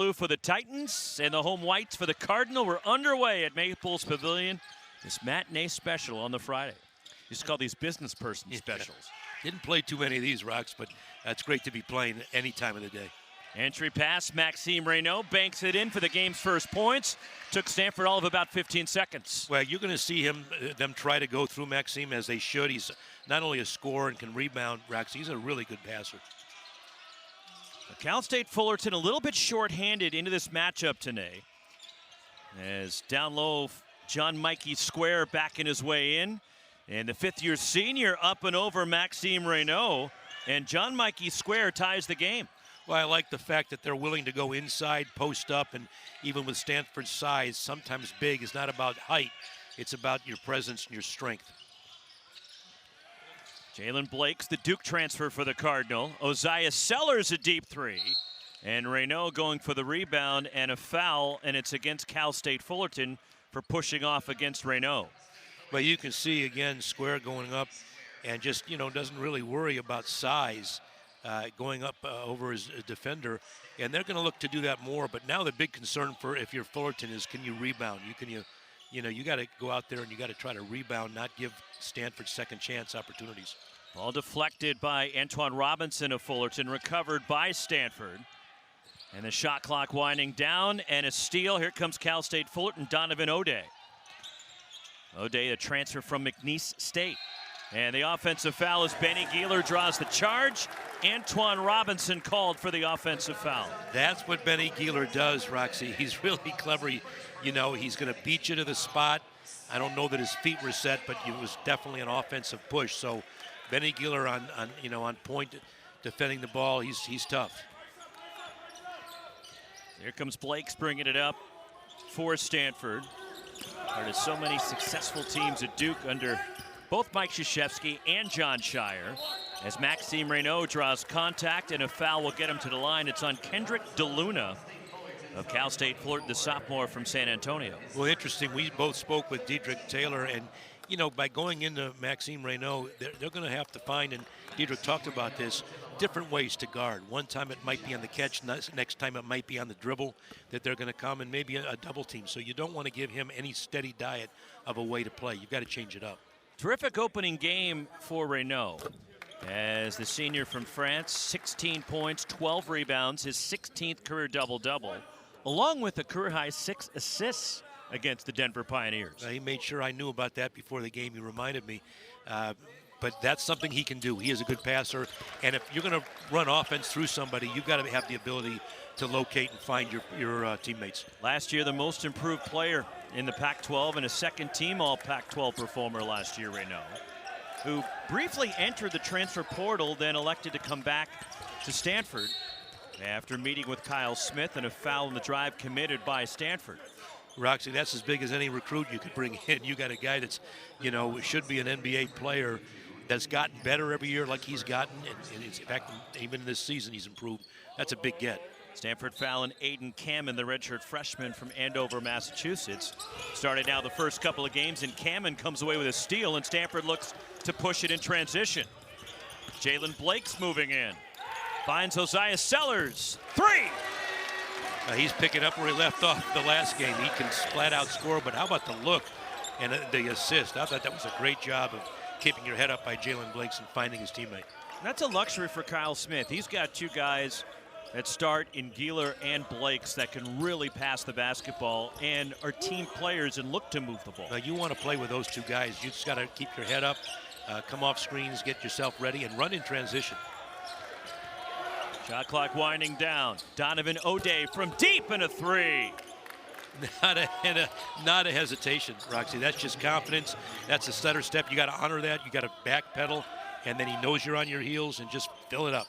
Blue for the Titans and the home whites for the Cardinal. We're underway at Maples Pavilion. This matinee special on the Friday. Used to call these business person specials. Didn't play too many of these, Rocks, but it's great to be playing any time of the day. Entry pass, Maxime Raynaud banks it in for the game's first points. Took Stanford all of about 15 seconds. Well, you're going to see them try to go through Maxime as they should. He's not only a scorer and can rebound, Rocks, he's a really good passer. Cal State Fullerton a little bit short-handed into this matchup today. As down low, John Mikey Square backing his way in. And the fifth-year senior up and over Maxime Raynaud. And John Mikey Square ties the game. Well, I like the fact that they're willing to go inside, post up, and even with Stanford's size, sometimes big is not about height. It's about your presence and your strength. Jaylen Blakes, the Duke transfer for the Cardinal. Oziah Sellers, a deep three. And Raynaud going for the rebound and a foul, and it's against Cal State Fullerton for pushing off against Raynaud. But you can see, again, Square going up and just, doesn't really worry about size. Going up over his defender, and they're going to look to do that more. But now the big concern for if you're Fullerton is, can you rebound? You got to go out there and you got to try to rebound, not give Stanford second chance opportunities. Ball deflected by Antoine Robinson of Fullerton, recovered by Stanford. And the shot clock winding down, and a steal. Here comes Cal State Fullerton, Donovan O'Day. O'Day, a transfer from McNeese State. And the offensive foul as Benny Gealer draws the charge. Antoine Robinson called for the offensive foul. That's what Benny Gealer does, Roxy. He's really clever. He's going to beat you to the spot. I don't know that his feet were set, but it was definitely an offensive push. So Benny Gealer on point defending the ball. He's tough. Here comes Blakes bringing it up for Stanford. Part of so many successful teams at Duke under both Mike Krzyzewski and John Shire. As Maxime Raynaud draws contact, and a foul will get him to the line. It's on Kendrick DeLuna of Cal State Fullerton, the sophomore from San Antonio. Well, interesting. We both spoke with Diedrich Taylor, and by going into Maxime Raynaud, they're going to have to find, and Diedrich talked about this, different ways to guard. One time it might be on the catch, next time it might be on the dribble that they're going to come, and maybe a double team. So you don't want to give him any steady diet of a way to play. You've got to change it up. Terrific opening game for Raynaud. As the senior from France, 16 points, 12 rebounds, his 16th career double-double, along with a career-high 6 assists against the Denver Pioneers. He made sure I knew about that before the game. He reminded me. But that's something he can do. He is a good passer. And if you're going to run offense through somebody, you've got to have the ability to locate and find your teammates. Last year, the most improved player in the Pac-12 and a second-team All-Pac-12 performer last year, Raynaud, who briefly entered the transfer portal, then elected to come back to Stanford after meeting with Kyle Smith and a foul in the drive committed by Stanford. Roxy, that's as big as any recruit you could bring in. You got a guy that's, should be an NBA player that's gotten better every year like he's gotten. And in fact, even this season he's improved. That's a big get. Stanford fouling Aiden Kamen, the redshirt freshman from Andover, Massachusetts. Started now the first couple of games, and Kamen comes away with a steal, and Stanford looks to push it in transition. Jaylen Blakes moving in. Finds Oziah Sellers. Three! He's picking up where he left off the last game. He can flat out score, but how about the look and the assist? I thought that was a great job of keeping your head up by Jaylen Blakes and finding his teammate. That's a luxury for Kyle Smith. He's got two guys that start in Gealer and Blakes that can really pass the basketball and are team players and look to move the ball. Now you want to play with those two guys. You just got to keep your head up, come off screens, get yourself ready, and run in transition. Shot clock winding down. Donovan O'Day from deep and a three. Not a hesitation, Roxy. That's just confidence. That's a stutter step. You got to honor that. You got to backpedal, and then he knows you're on your heels and just fill it up.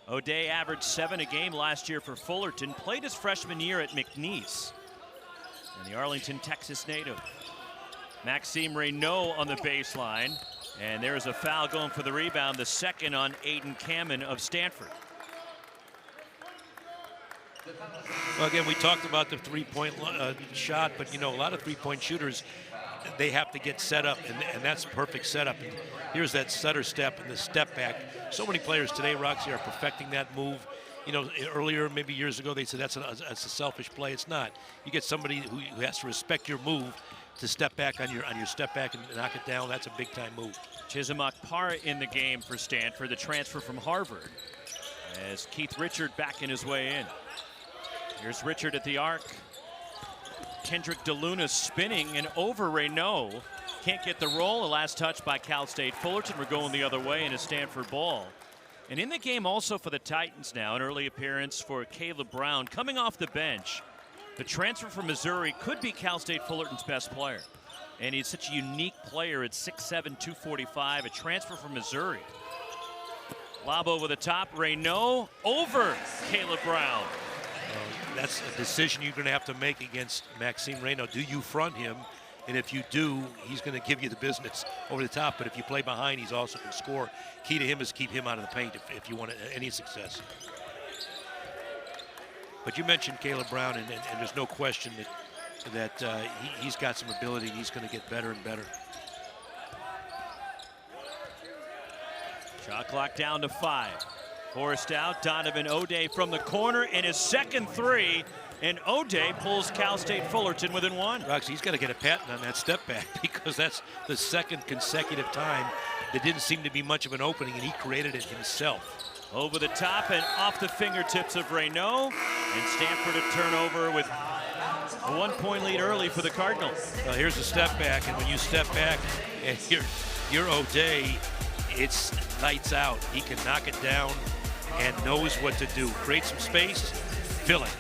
O'Day averaged 7 a game last year for Fullerton. Played his freshman year at McNeese. And the Arlington, Texas native. Maxime Raynaud on the baseline. And there is a foul going for the rebound, the second on Aiden Kamen of Stanford. Well, again, we talked about the three-point shot, but, a lot of three-point shooters, they have to get set up, and that's a perfect setup. And here's that stutter step and the step back. So many players today, Roxy, are perfecting that move, you know, earlier, maybe years ago, they said that's a selfish play. It's not. You get somebody who has to respect your move to step back on your step back and knock it down. That's a big time move. Chisholm Akpara in the game for Stanford, the transfer from Harvard, as Keith Richard backing his way in. Here's Richard at the arc. Kendrick DeLuna spinning and over Raynaud. Can't get the roll. The last touch by Cal State Fullerton. We're going the other way in a Stanford ball. And in the game also for the Titans now, an early appearance for Caleb Brown coming off the bench. The transfer from Missouri could be Cal State Fullerton's best player. And he's such a unique player at 6'7", 245, a transfer from Missouri. Lob over the top, Raynaud over Caleb Brown. That's a decision you're going to have to make against Maxime Raynaud. Do you front him? And if you do, he's going to give you the business over the top. But if you play behind, he's also going to score. Key to him is keep him out of the paint if you want any success. But you mentioned Caleb Brown, and there's no question that he's got some ability. He's going to get better and better. Shot clock down to 5. Forced out, Donovan O'Day from the corner, and his second three. And O'Day pulls Cal State Fullerton within 1. Roxy, he's got to get a patent on that step back because that's the second consecutive time there didn't seem to be much of an opening, and he created it himself. Over the top and off the fingertips of Raynaud. And Stanford a turnover with a 1-point lead early for the Cardinal. Well, here's a step back, and when you step back and you're O'Day, it's lights out. He can knock it down and knows what to do. Create some space, fill it.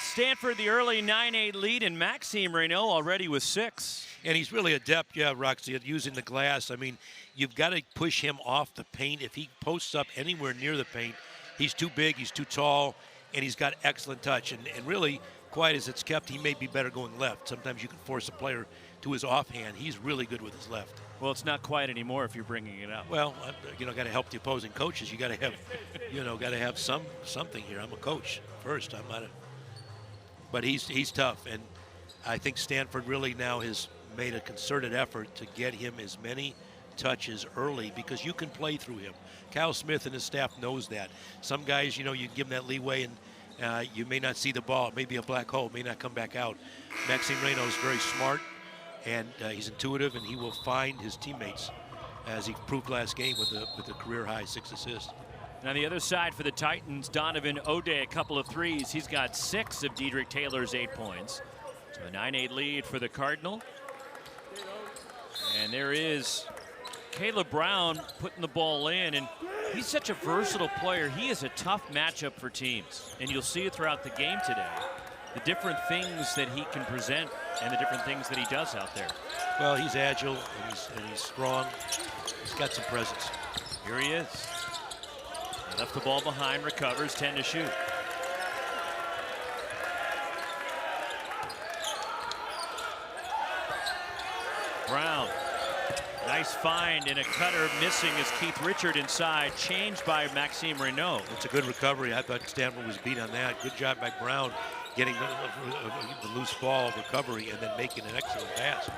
Stanford, the early 9-8 lead, and Maxime Raynaud already with 6. And he's really adept, yeah, Roxy, at using the glass. I mean, you've got to push him off the paint. If he posts up anywhere near the paint, he's too big, he's too tall, and he's got excellent touch. And really, quiet as it's kept, he may be better going left. Sometimes you can force a player to his offhand. He's really good with his left. Well, it's not quiet anymore if you're bringing it up. Well, you know, got to help the opposing coaches. You got to have, you know, got to have something here. I'm a coach first. I'm not a. But he's tough, and I think Stanford really now has made a concerted effort to get him as many touches early because you can play through him. Cal Smith and his staff knows that. Some guys, you know, you give them that leeway and you may not see the ball. It may be a black hole, may not come back out. Maxime Raynaud is very smart, and he's intuitive, and he will find his teammates, as he proved last game with the career-high 6 assists. And on the other side for the Titans, Donovan O'Day, a couple of threes. He's got 6 of Dedrick Taylor's 8 points. So a 9-8 lead for the Cardinal. And there is Caleb Brown putting the ball in, and he's such a versatile player. He is a tough matchup for teams, and you'll see it throughout the game today. The different things that he can present and the different things that he does out there. Well, he's agile and he's strong. He's got some presence. Here he is. He left the ball behind, recovers, 10 to shoot. Brown. Nice find and a cutter missing as Keith Richard inside. Changed by Maxime Raynaud. It's a good recovery. I thought Stanford was beat on that. Good job by Brown getting the loose ball recovery and then making an excellent pass.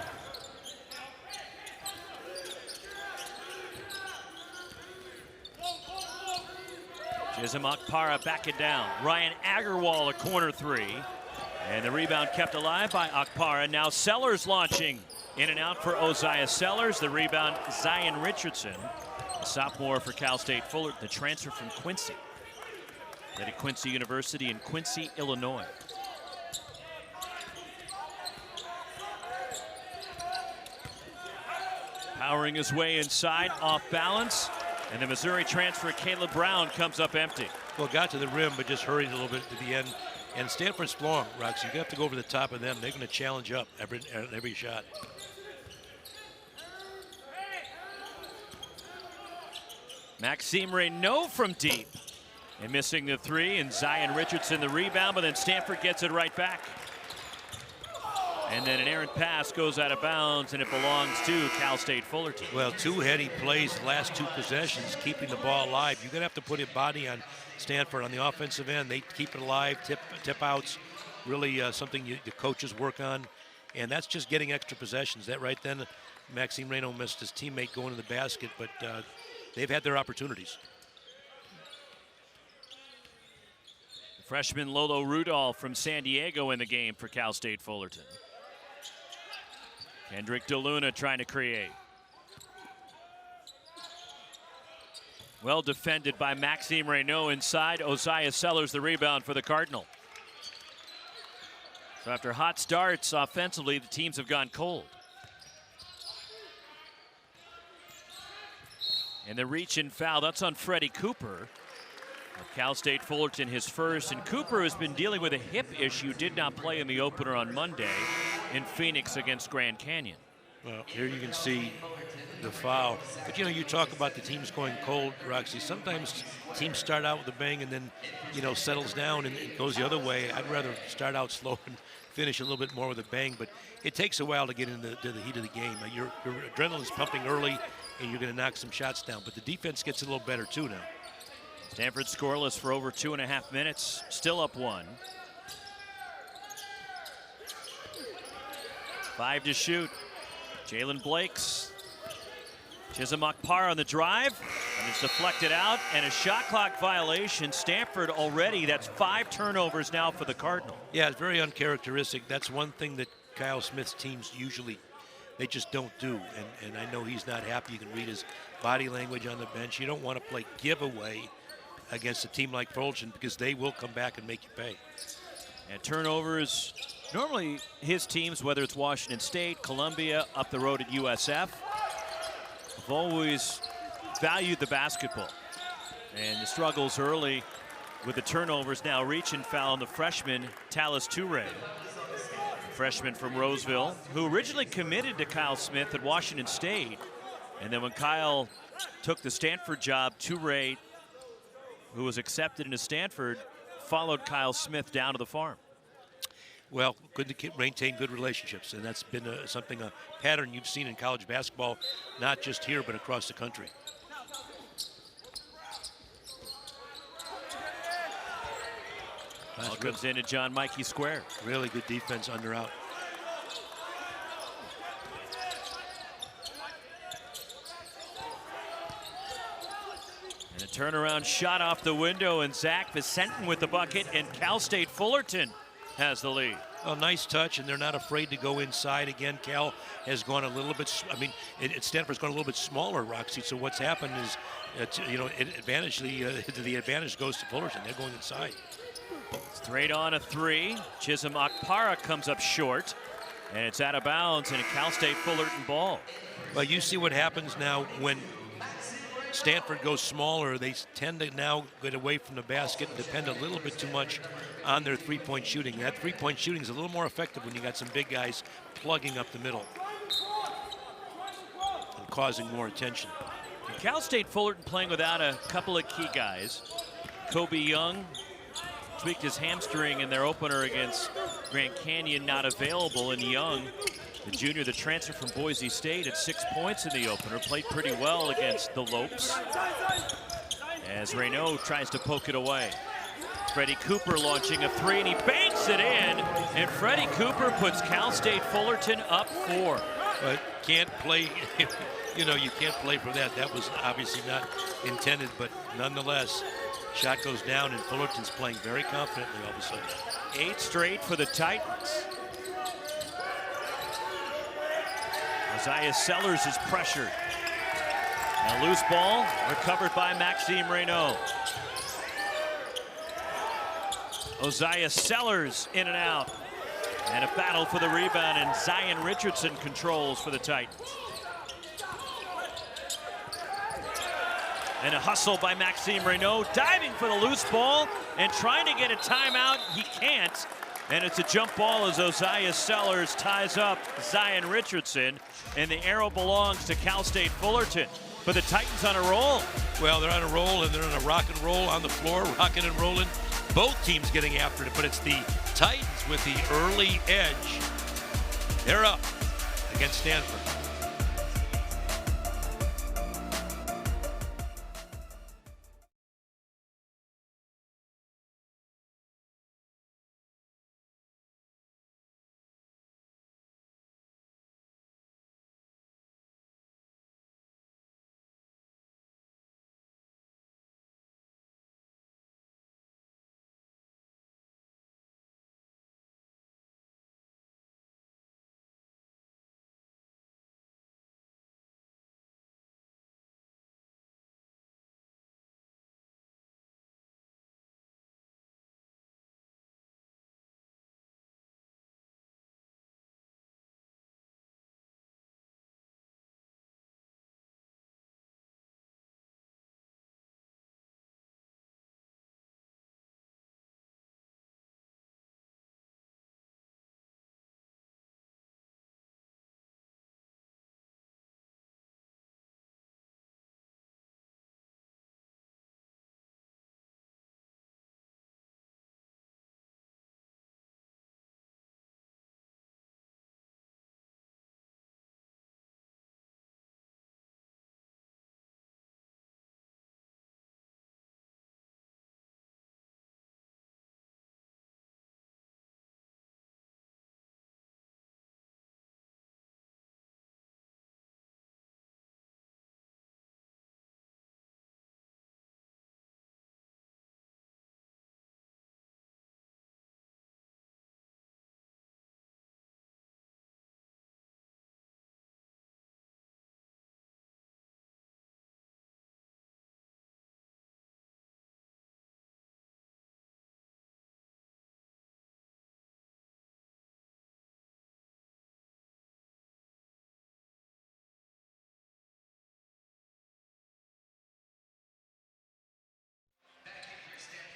Chisholm Akpara back it down. Ryan Agarwal a corner three. And the rebound kept alive by Akpara. Now Sellers launching. In and out for Oziah Sellers. The rebound, Zion Richardson. A sophomore for Cal State Fullerton. The transfer from Quincy. Played at Quincy University in Quincy, Illinois. Powering his way inside, off balance. And the Missouri transfer, Caleb Brown, comes up empty. Well, got to the rim, but just hurried a little bit to the end. And Stanford's long, Roxy. You have to go over the top of them. They're going to challenge up every shot. Maxime Raynaud from deep. And missing the three, and Zion Richardson the rebound, but then Stanford gets it right back. And then an errant pass goes out of bounds, and it belongs to Cal State Fullerton. Well, two heady plays the last two possessions, keeping the ball alive. You're going to have to put a body on Stanford on the offensive end. They keep it alive, tip outs, really something the coaches work on. And that's just getting extra possessions. That right then, Maxime Raynaud missed his teammate going to the basket, but they've had their opportunities. Freshman Lolo Rudolph from San Diego in the game for Cal State Fullerton. Kendrick DeLuna trying to create. Well defended by Maxime Raynaud inside. Oziah Sellers the rebound for the Cardinal. So after hot starts offensively, the teams have gone cold. And the reach and foul, that's on Freddie Cooper. Cal State Fullerton his first, and Cooper has been dealing with a hip issue, did not play in the opener on Monday in Phoenix against Grand Canyon. Well, here you can see the foul. But you know, you talk about the teams going cold, Roxy. Sometimes teams start out with a bang and then, you know, settles down and it goes the other way. I'd rather start out slow and finish a little bit more with a bang, but it takes a while to get into the heat of the game. Your adrenaline's pumping early and you're going to knock some shots down, but the defense gets a little better too now. Stanford scoreless for over 2.5 minutes, still up one. 5 to shoot. Jaylen Blakes. Chisholm Akpara on the drive, and it's deflected out, and a shot clock violation. Stanford already, that's 5 turnovers now for the Cardinal. Yeah, it's very uncharacteristic. That's one thing that Kyle Smith's teams usually, they just don't do, and I know he's not happy. You can read his body language on the bench. You don't want to play giveaway against a team like Fullerton because they will come back and make you pay. And turnovers, normally his teams, whether it's Washington State, Columbia, up the road at USF, have always valued the basketball. And the struggles early with the turnovers. Now reach and foul on the freshman, Tallis Toure. Freshman from Roseville, who originally committed to Kyle Smith at Washington State. And then when Kyle took the Stanford job, Toure, who was accepted into Stanford, followed Kyle Smith down to the farm. Well, good to maintain good relationships, and that's been a pattern you've seen in college basketball, not just here, but across the country. Ball comes into John Mikey Square. Really good defense under out. And a turnaround shot off the window, and Zach Vicentin with the bucket, and Cal State Fullerton has the lead. A nice touch, and they're not afraid to go inside. Again, Cal has gone a little bit, Stanford's gone a little bit smaller, Roxy, so what's happened is, the advantage goes to Fullerton. They're going inside. Straight on a three. Chisholm Akpara comes up short, and it's out of bounds, and a Cal State Fullerton ball. Well, you see what happens now when Stanford goes smaller. They tend to now get away from the basket and depend a little bit too much on their three-point shooting. That three-point shooting is a little more effective when you got some big guys plugging up the middle and causing more attention. And Cal State Fullerton playing without a couple of key guys. Kobe Young tweaked his hamstring in their opener against Grand Canyon, not available, and Young The junior, the transfer from Boise State, at 6 points in the opener, played pretty well against the Lopes. As Raynaud tries to poke it away. Freddie Cooper launching a three, and he banks it in. And Freddie Cooper puts Cal State Fullerton up 4. But can't play, you know, you can't play for that. That was obviously not intended, but nonetheless, shot goes down, and Fullerton's playing very confidently all of a sudden. 8 straight for the Titans. Isaiah Sellers is pressured. A loose ball recovered by Maxime Raynaud. Isaiah Sellers in and out. And a battle for the rebound, and Zion Richardson controls for the Titans. And a hustle by Maxime Raynaud, diving for the loose ball and trying to get a timeout. He can't. And it's a jump ball as Isaiah Sellers ties up Zion Richardson. And the arrow belongs to Cal State Fullerton. But the Titans on a roll. Well, they're on a roll, and they're on a rock and roll on the floor, rocking and rolling. Both teams getting after it, but it's the Titans with the early edge. They're up against Stanford.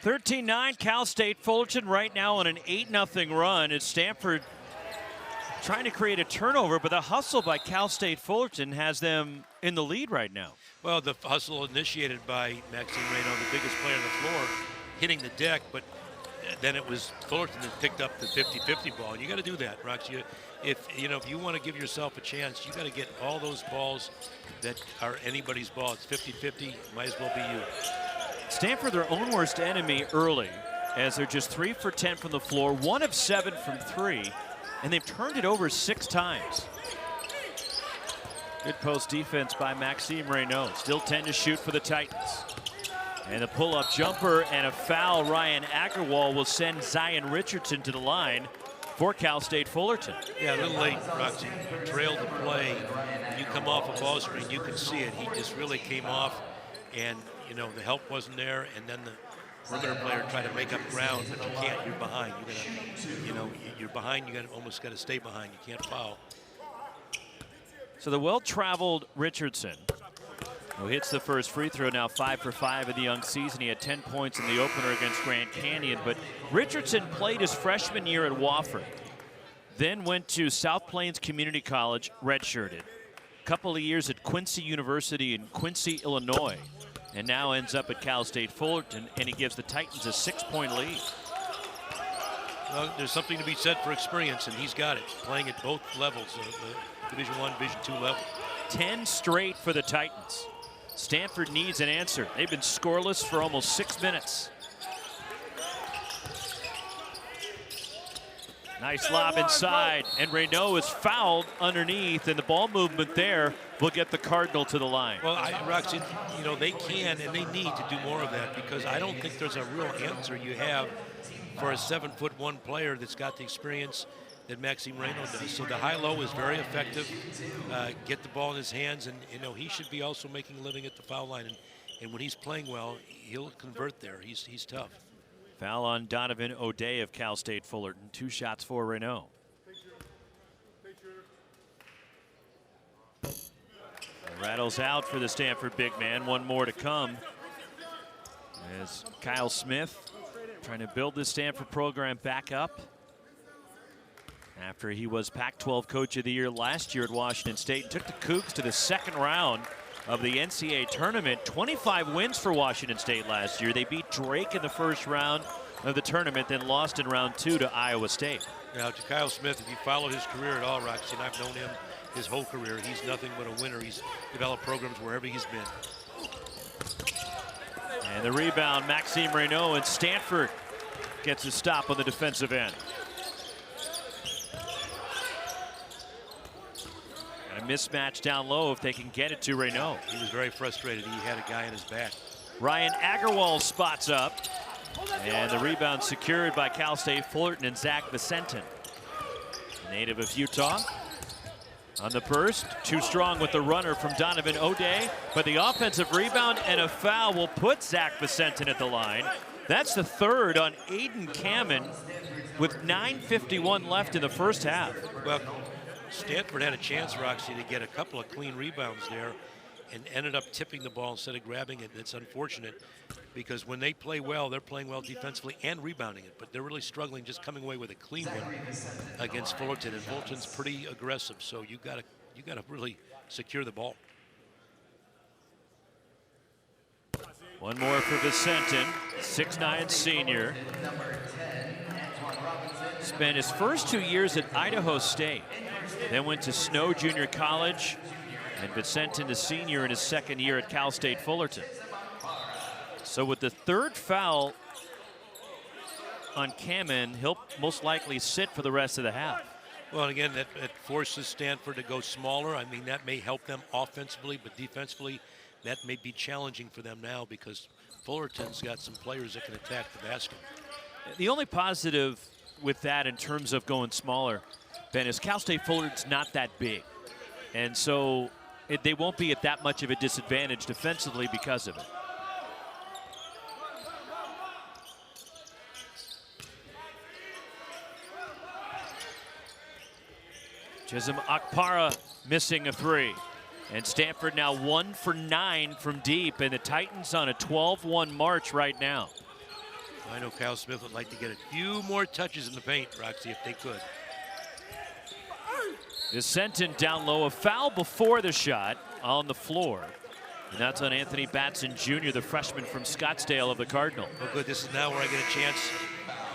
(13-9) Cal State Fullerton right now on an 8-0 run. It's Stanford trying to create a turnover, but the hustle by Cal State Fullerton has them in the lead right now. Well, the hustle initiated by Maxime Raynaud, the biggest player on the floor, hitting the deck, but then it was Fullerton that picked up the 50-50 ball. And you got to do that, Rox. If you want to give yourself a chance, you got to get all those balls that are anybody's ball. It's 50-50, might as well be you. Stanford, their own worst enemy early, as they're just 3 for 10 from the floor, 1 of 7 from 3, and they've turned it over 6 times. Good post defense by Maxime Raynaud. Still 10 to shoot for the Titans. And a pull-up jumper and a foul. Ryan Agarwal will send Zion Richardson to the line for Cal State Fullerton. Yeah, a little late, Roxy. Trailed the play. You come off a ball screen, you can see it. He just really came off, and the help wasn't there, and then the perimeter player tried to make up ground, but you can't. You're behind. You're behind. You almost got to stay behind. You can't foul. So the well-traveled Richardson, who hits the first free throw, now 5 for 5 in the young season. He had 10 points in the opener against Grand Canyon, but Richardson played his freshman year at Wofford, then went to South Plains Community College, redshirted. Couple of years at Quincy University in Quincy, Illinois, and now ends up at Cal State Fullerton, and he gives the Titans a 6-point lead. Well, there's something to be said for experience, and he's got it, playing at both levels, the Division I, Division II level. 10 straight for the Titans. Stanford needs an answer. They've been scoreless for almost 6 minutes. Nice lob inside, and Raynaud is fouled underneath, and the ball movement there will get the Cardinal to the line. Well, Roxy, you know, they can and they need to do more of that, because I don't think there's a real answer you have for a 7'1" player that's got the experience that Maxime Raynaud does. So the high-low is very effective. Get the ball in his hands, and you know he should be also making a living at the foul line. And when he's playing well, he'll convert there. He's tough. Foul on Donovan O'Day of Cal State Fullerton. 2 shots for Raynaud. Rattles out for the Stanford big man. 1 more to come. As Kyle Smith trying to build this Stanford program back up after he was Pac-12 Coach of the Year last year at Washington State and took the Cougs to the 2nd round of the NCAA tournament. 25 wins for Washington State last year. They beat Drake in the 1st round of the tournament, then lost in round 2 to Iowa State. Now, to Kyle Smith, if you followed his career at all, Roxy, and I've known him his whole career, he's nothing but a winner. He's developed programs wherever he's been. And the rebound, Maxime Raynaud, and Stanford gets a stop on the defensive end. And a mismatch down low if they can get it to Raynaud. He was very frustrated. He had a guy in his back. Ryan Agarwal spots up. And the rebound secured by Cal State Fullerton and Zach Vicentin. Native of Utah. On the burst, too strong with the runner from Donovan O'Day, but the offensive rebound and a foul will put Zach Vicentin at the line. That's the 3rd on Aiden Kamen with 9:51 left in the 1st half. Well, Stanford had a chance, Roxy, to get a couple of clean rebounds there and ended up tipping the ball instead of grabbing it. It's unfortunate because when they play well, they're playing well defensively and rebounding it, but they're really struggling just coming away with a clean one against Fullerton, and Fullerton's pretty aggressive, so you gotta really secure the ball. 1 more for Vicentin, 6'9" senior. Spent his first 2 years at Idaho State, then went to Snow Junior College, and Vicentin, the senior in his 2nd year at Cal State Fullerton. So with the 3rd foul on Kamen, he'll most likely sit for the rest of the half. Well, again, that forces Stanford to go smaller. I mean, that may help them offensively, but defensively, that may be challenging for them now because Fullerton's got some players that can attack the basket. The only positive with that in terms of going smaller, Ben, is Cal State Fullerton's not that big. And so they won't be at that much of a disadvantage defensively because of it. Chisholm Akpara missing a 3. And Stanford now 1 for 9 from deep, and the Titans on a 12-1 march right now. I know Kyle Smith would like to get a few more touches in the paint, Roxy, if they could. Vicentin down low, a foul before the shot on the floor. And that's on Anthony Batson Jr., the freshman from Scottsdale of the Cardinal. Oh, good. This is now where I get a chance,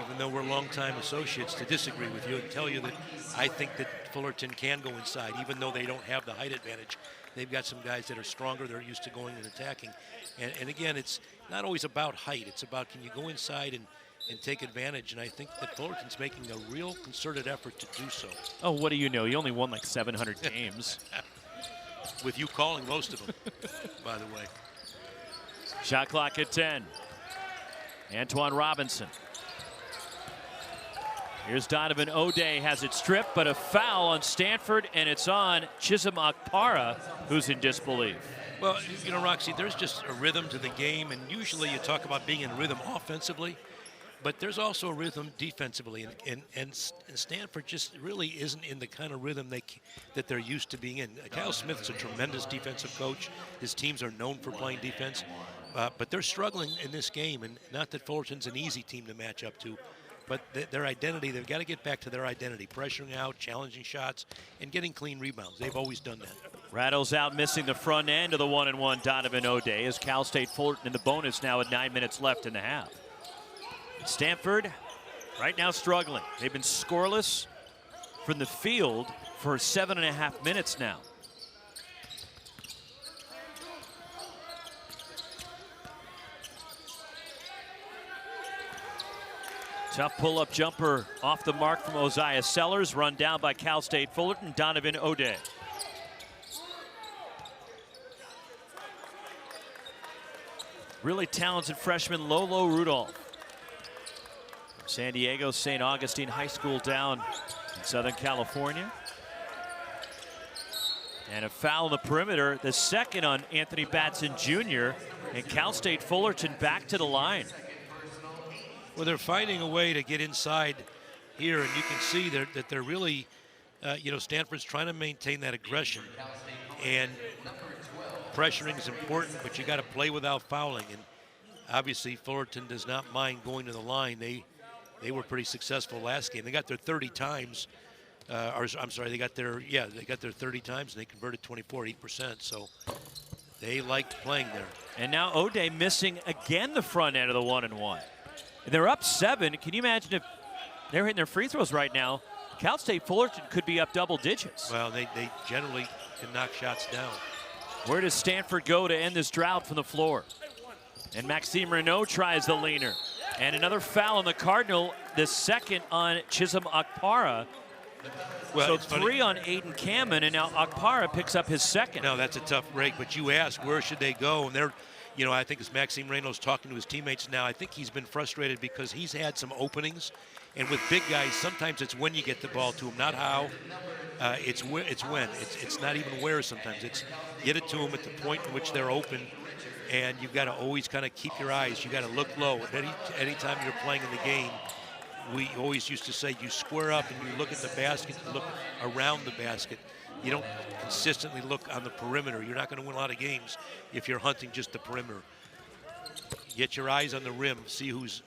even though we're longtime associates, to disagree with you and tell you that I think that Fullerton can go inside, even though they don't have the height advantage. They've got some guys that are stronger. They're used to going and attacking. And again, it's not always about height. It's about can you go inside and take advantage. And I think that Fullerton's making a real concerted effort to do so. Oh, what do you know? He only won like 700 games. With you calling most of them, by the way. Shot clock at 10. Antoine Robinson. Here's Donovan O'Day, has it stripped, but a foul on Stanford, and it's on Chisholm Akpara, who's in disbelief. Well, you know, Roxy, there's just a rhythm to the game, and usually you talk about being in rhythm offensively, but there's also a rhythm defensively, and Stanford just really isn't in the kind of rhythm that they're used to being in. Kyle Smith's a tremendous defensive coach. His teams are known for playing defense, but they're struggling in this game, and not that Fullerton's an easy team to match up to, but their identity, they've got to get back to their identity, pressuring out, challenging shots, and getting clean rebounds. They've always done that. Rattles out, missing the front end of the 1-and-1 Donovan O'Day as Cal State Fullerton in the bonus now with 9 minutes left in the half. Stanford right now struggling. They've been scoreless from the field for 7.5 minutes now. Tough pull-up jumper off the mark from Oziah Sellers, run down by Cal State Fullerton, Donovan O'Day. Really talented freshman Lolo Rudolph. San Diego St. Augustine High School down in Southern California. And a foul on the perimeter, the second on Anthony Batson Jr. And Cal State Fullerton back to the line. Well, they're finding a way to get inside here, and you can see that they're really, Stanford's trying to maintain that aggression. And pressuring is important, but you got to play without fouling. And obviously, Fullerton does not mind going to the line. They were pretty successful last game. They got their 30 times. They got their 30 times, and they converted 8%. So they liked playing there. And now O'Day missing again the front end of the 1-and-1. They're up 7. Can you imagine if they're hitting their free throws right now? Cal State Fullerton could be up double digits. Well, they generally can knock shots down. Where does Stanford go to end this drought from the floor? And Maxime Raynaud tries the leaner. And another foul on the Cardinal, the second on Chisholm Akpara. Well, so 3 on Aiden Cameron, and now Akpara picks up his second. No, that's a tough break, but you ask, where should they go? And they're, I think as Maxime Raynaud's talking to his teammates now, I think he's been frustrated because he's had some openings. And with big guys, sometimes it's when you get the ball to them, not how. It's when. It's not even where sometimes. It's get it to them at the point in which they're open. And you've got to always kind of keep your eyes. You got to look low. Anytime you're playing in the game, we always used to say you square up and you look at the basket, you look around the basket. You don't consistently look on the perimeter. You're not going to win a lot of games if you're hunting just the perimeter. Get your eyes on the rim, see who's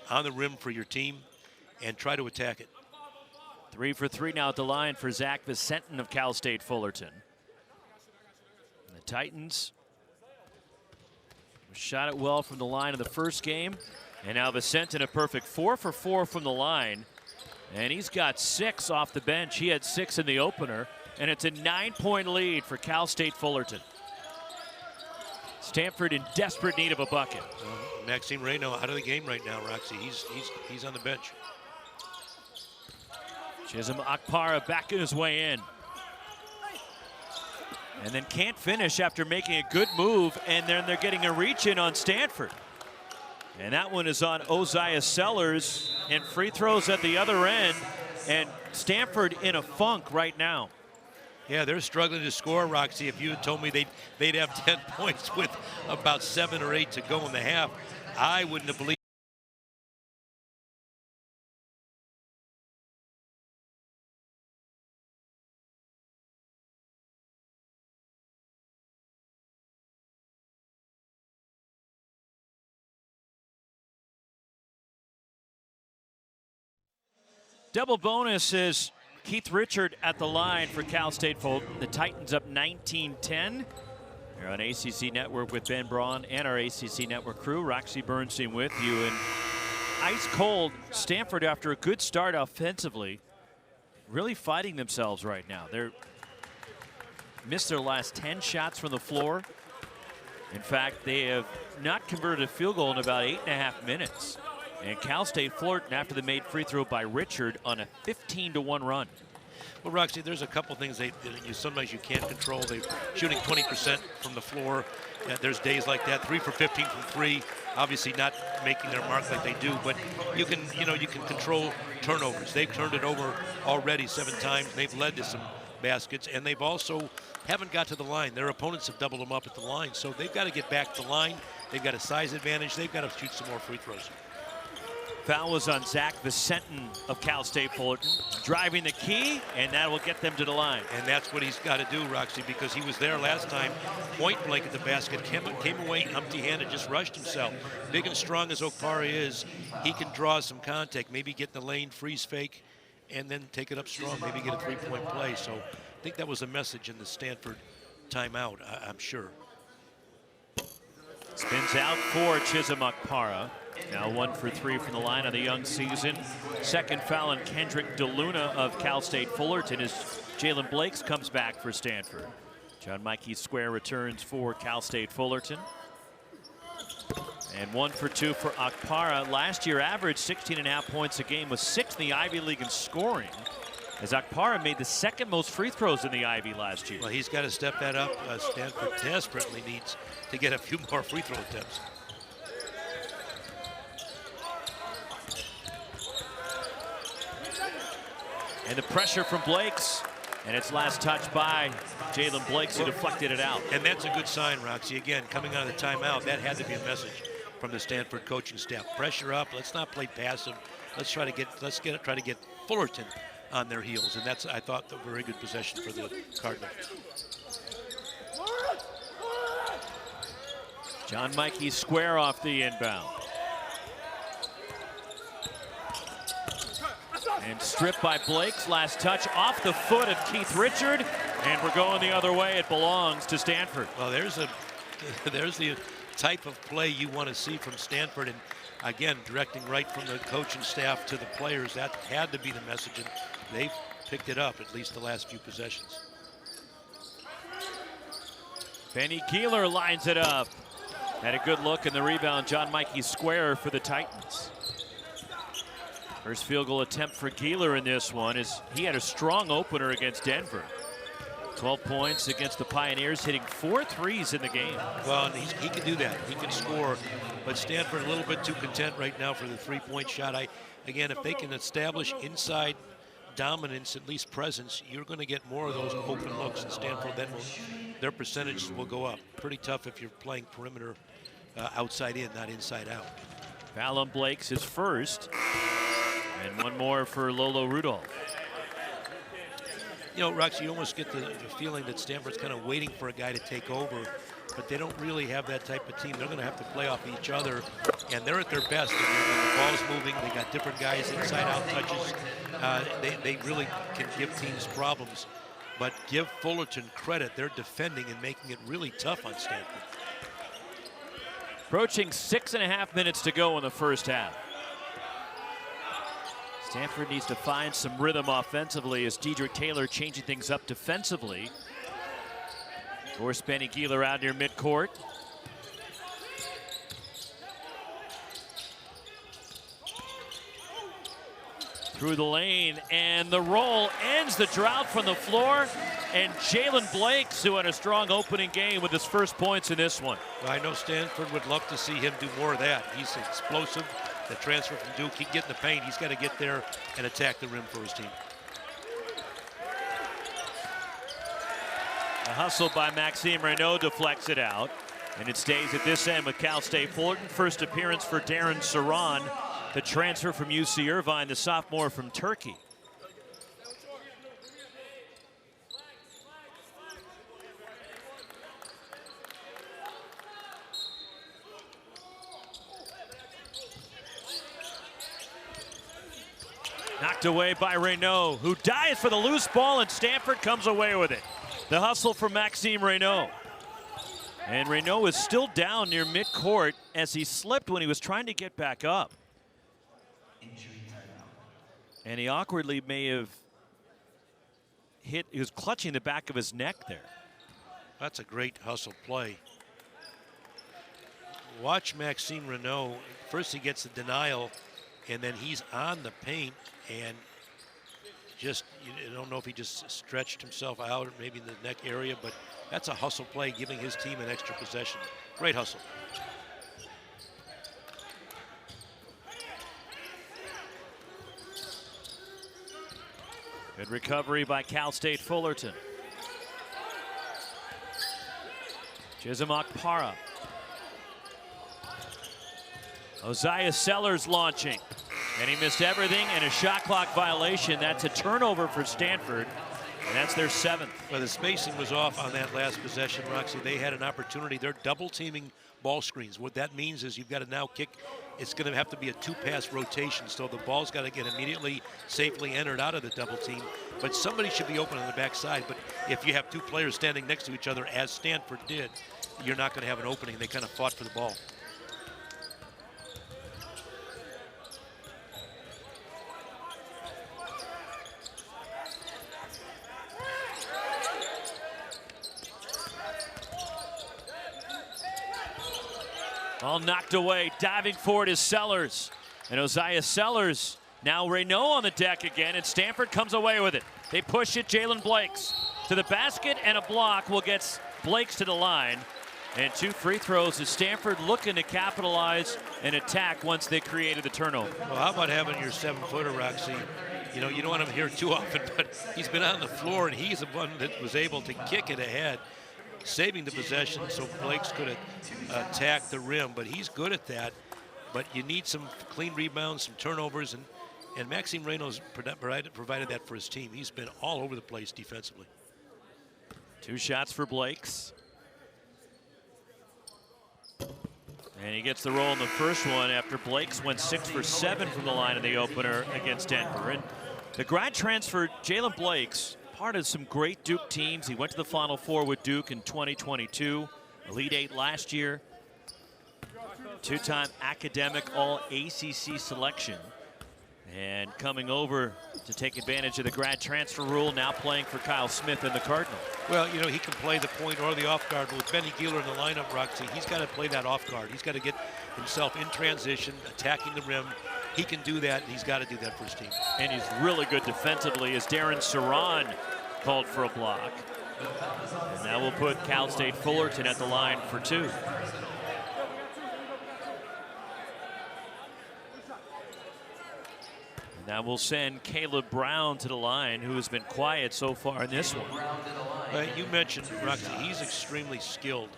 on the rim for your team, and try to attack it. 3 for 3 now at the line for Zach Vicentin of Cal State Fullerton. The Titans shot it well from the line in the first game. And now Vicentin a perfect 4 for 4 from the line. And he's got 6 off the bench. He had 6 in the opener. And it's a 9-point lead for Cal State Fullerton. Stanford in desperate need of a bucket. Maxime Raynaud out of the game right now, Roxy. He's on the bench. Chisholm Akpara backing his way in. And then can't finish after making a good move, and then they're getting a reach in on Stanford. And that one is on Oziah Sellers, and free throws at the other end, and Stanford in a funk right now. Yeah, they're struggling to score, Roxy. If you had told me they'd have 10 points with about 7 or 8 to go in the half, I wouldn't have believed. Double bonus is Keith Richard at the line for Cal State Fullerton. The Titans up 19-10. You're on ACC Network with Ben Braun and our ACC Network crew. Roxy Bernstein with you. And ice cold Stanford, after a good start offensively, really fighting themselves right now. They're missed their last 10 shots from the floor. In fact, they have not converted a field goal in about 8.5 minutes. And Cal State Fullerton, after the made free throw by Richard, on a 15-1 run. Well, Roxy, there's a couple things sometimes you can't control. They're shooting 20% from the floor. There's days like that. 3 for 15 from 3. Obviously not making their mark like they do, but you can control turnovers. They've turned it over already 7 times. They've led to some baskets, and they've also haven't got to the line. Their opponents have doubled them up at the line, so they've got to get back to the line. They've got a size advantage. They've got to shoot some more free throws. Foul was on Zach Vicentin of Cal State Fullerton, driving the key, and that will get them to the line. And that's what he's got to do, Roxy, because he was there last time, point blank at the basket, came away empty-handed, just rushed himself. Big and strong as Akpara is, he can draw some contact, maybe get in the lane, freeze fake, and then take it up strong, maybe get a 3-point play. So I think that was a message in the Stanford timeout, I'm sure. Spins out for Chisholm Akpara. Now 1 for 3 from the line on the young season. Second foul on Kendrick DeLuna of Cal State Fullerton as Jaylen Blakes comes back for Stanford. John Mikey Square returns for Cal State Fullerton. And 1 for 2 for Akpara. Last year averaged 16.5 points a game, was 6th in the Ivy League in scoring, as Akpara made the second most free throws in the Ivy last year. Well, he's got to step that up. Stanford desperately needs to get a few more free throw attempts. And the pressure from Blakes, and it's last touch by Jaylen Blakes, who deflected it out. And that's a good sign, Roxy. Again, coming out of the timeout, that had to be a message from the Stanford coaching staff. Pressure up. Let's not play passive. Let's try to get Fullerton on their heels, and that's, I thought, a very good possession for the Cardinal. John Mikey Square off the inbound. And stripped by Blakes. Last touch off the foot of Keith Richard, and we're going the other way. It belongs to Stanford. Well, there's the type of play you want to see from Stanford, and again, directing right from the coaching staff to the players. That had to be the message, and they've picked it up at least the last few possessions. Benny Gealer lines it up. Had a good look in the rebound. John Mikey Square for the Titans. First field goal attempt for Gealer in this one, is he had a strong opener against Denver. 12 points against the Pioneers, hitting 4 threes in the game. Well, and he can do that. He can score, but Stanford a little bit too content right now for the three-point shot. Again, if they can establish inside dominance, at least presence, you're going to get more of those open looks, and Stanford then their percentages will go up. Pretty tough if you're playing perimeter outside in, not inside out. Foul on Blakes is first, and one more for Lolo Rudolph. You know, Rox, you almost get the feeling that Stanford's kind of waiting for a guy to take over, but they don't really have that type of team. They're going to have to play off each other, and they're at their best. When the ball's moving, they got different guys, inside-out touches. They really can give teams problems. But give Fullerton credit. They're defending and making it really tough on Stanford. Approaching 6.5 minutes to go in the first half. Stanford needs to find some rhythm offensively as Dedrick Taylor changing things up defensively. Force Benny Gealer out near midcourt. Through the lane, and the roll ends the drought from the floor. And Jaylen Blakes, who had a strong opening game with his first points in this one. Well, I know Stanford would love to see him do more of that. He's explosive. The transfer from Duke, he can get in the paint. He's got to get there and attack the rim for his team. A hustle by Maxime Raynaud deflects it out, and it stays at this end with Cal State Fullerton. First appearance for Darren Saran, the transfer from UC Irvine, the sophomore from Turkey. Knocked away by Raynaud, who dives for the loose ball, and Stanford comes away with it. The hustle from Maxime Raynaud. And Raynaud is still down near midcourt as he slipped when he was trying to get back up. And he awkwardly may have hit, he was clutching the back of his neck there. That's a great hustle play. Watch Maxime Raynaud. First he gets the denial, and then he's on the paint, and just, you don't know if he just stretched himself out or maybe in the neck area, but that's a hustle play, giving his team an extra possession. Great hustle. Good recovery by Cal State Fullerton. Chisholm Akpara. Ozziah Sellers launching. And he missed everything, and a shot clock violation. That's a turnover for Stanford, and that's their 7th. Well, the spacing was off on that last possession, Roxy. They had an opportunity. They're double teaming ball screens. What that means is you've got to now kick. It's going to have to be a 2-pass rotation, so the ball's got to get immediately safely entered out of the double team. But somebody should be open on the backside. But if you have 2 players standing next to each other, as Stanford did, you're not going to have an opening. They kind of fought for the ball. All knocked away. Diving forward is Sellers. And Osiah Sellers. Now Raynaud on the deck again, and Stanford comes away with it. They push it. Jaylen Blakes to the basket, and a block will get Blakes to the line. And 2 free throws as Stanford looking to capitalize and attack once they created the turnover. Well, how about having your 7-footer, Roxy? You know, you don't want him here too often, but he's been on the floor, and he's the one that was able to kick it ahead, saving the possession so Blakes could attack the rim. But he's good at that. But you need some clean rebounds, some turnovers, and Maxime Raynaud's provided that for his team. He's been all over the place defensively. 2 shots for Blakes. And he gets the roll in the first one after Blakes went 6 for 7 from the line in the opener against Denver. And the grad transfer, Jaylen Blakes, part of some great Duke teams. He went to the Final Four with Duke in 2022, Elite 8 last year. 2-time academic All-ACC selection. And coming over to take advantage of the grad transfer rule, now playing for Kyle Smith and the Cardinal. Well, you know, he can play the point or the off guard, but with Benny Gealer in the lineup, Roxy, he's got to play that off guard. He's got to get himself in transition, attacking the rim. He can do that, and he's got to do that for his team. And he's really good defensively as Darren Saran called for a block. And that will put Cal State Fullerton at the line for 2. Now we'll send Caleb Brown to the line, who has been quiet so far in this one. You mentioned, Roxy, he's extremely skilled,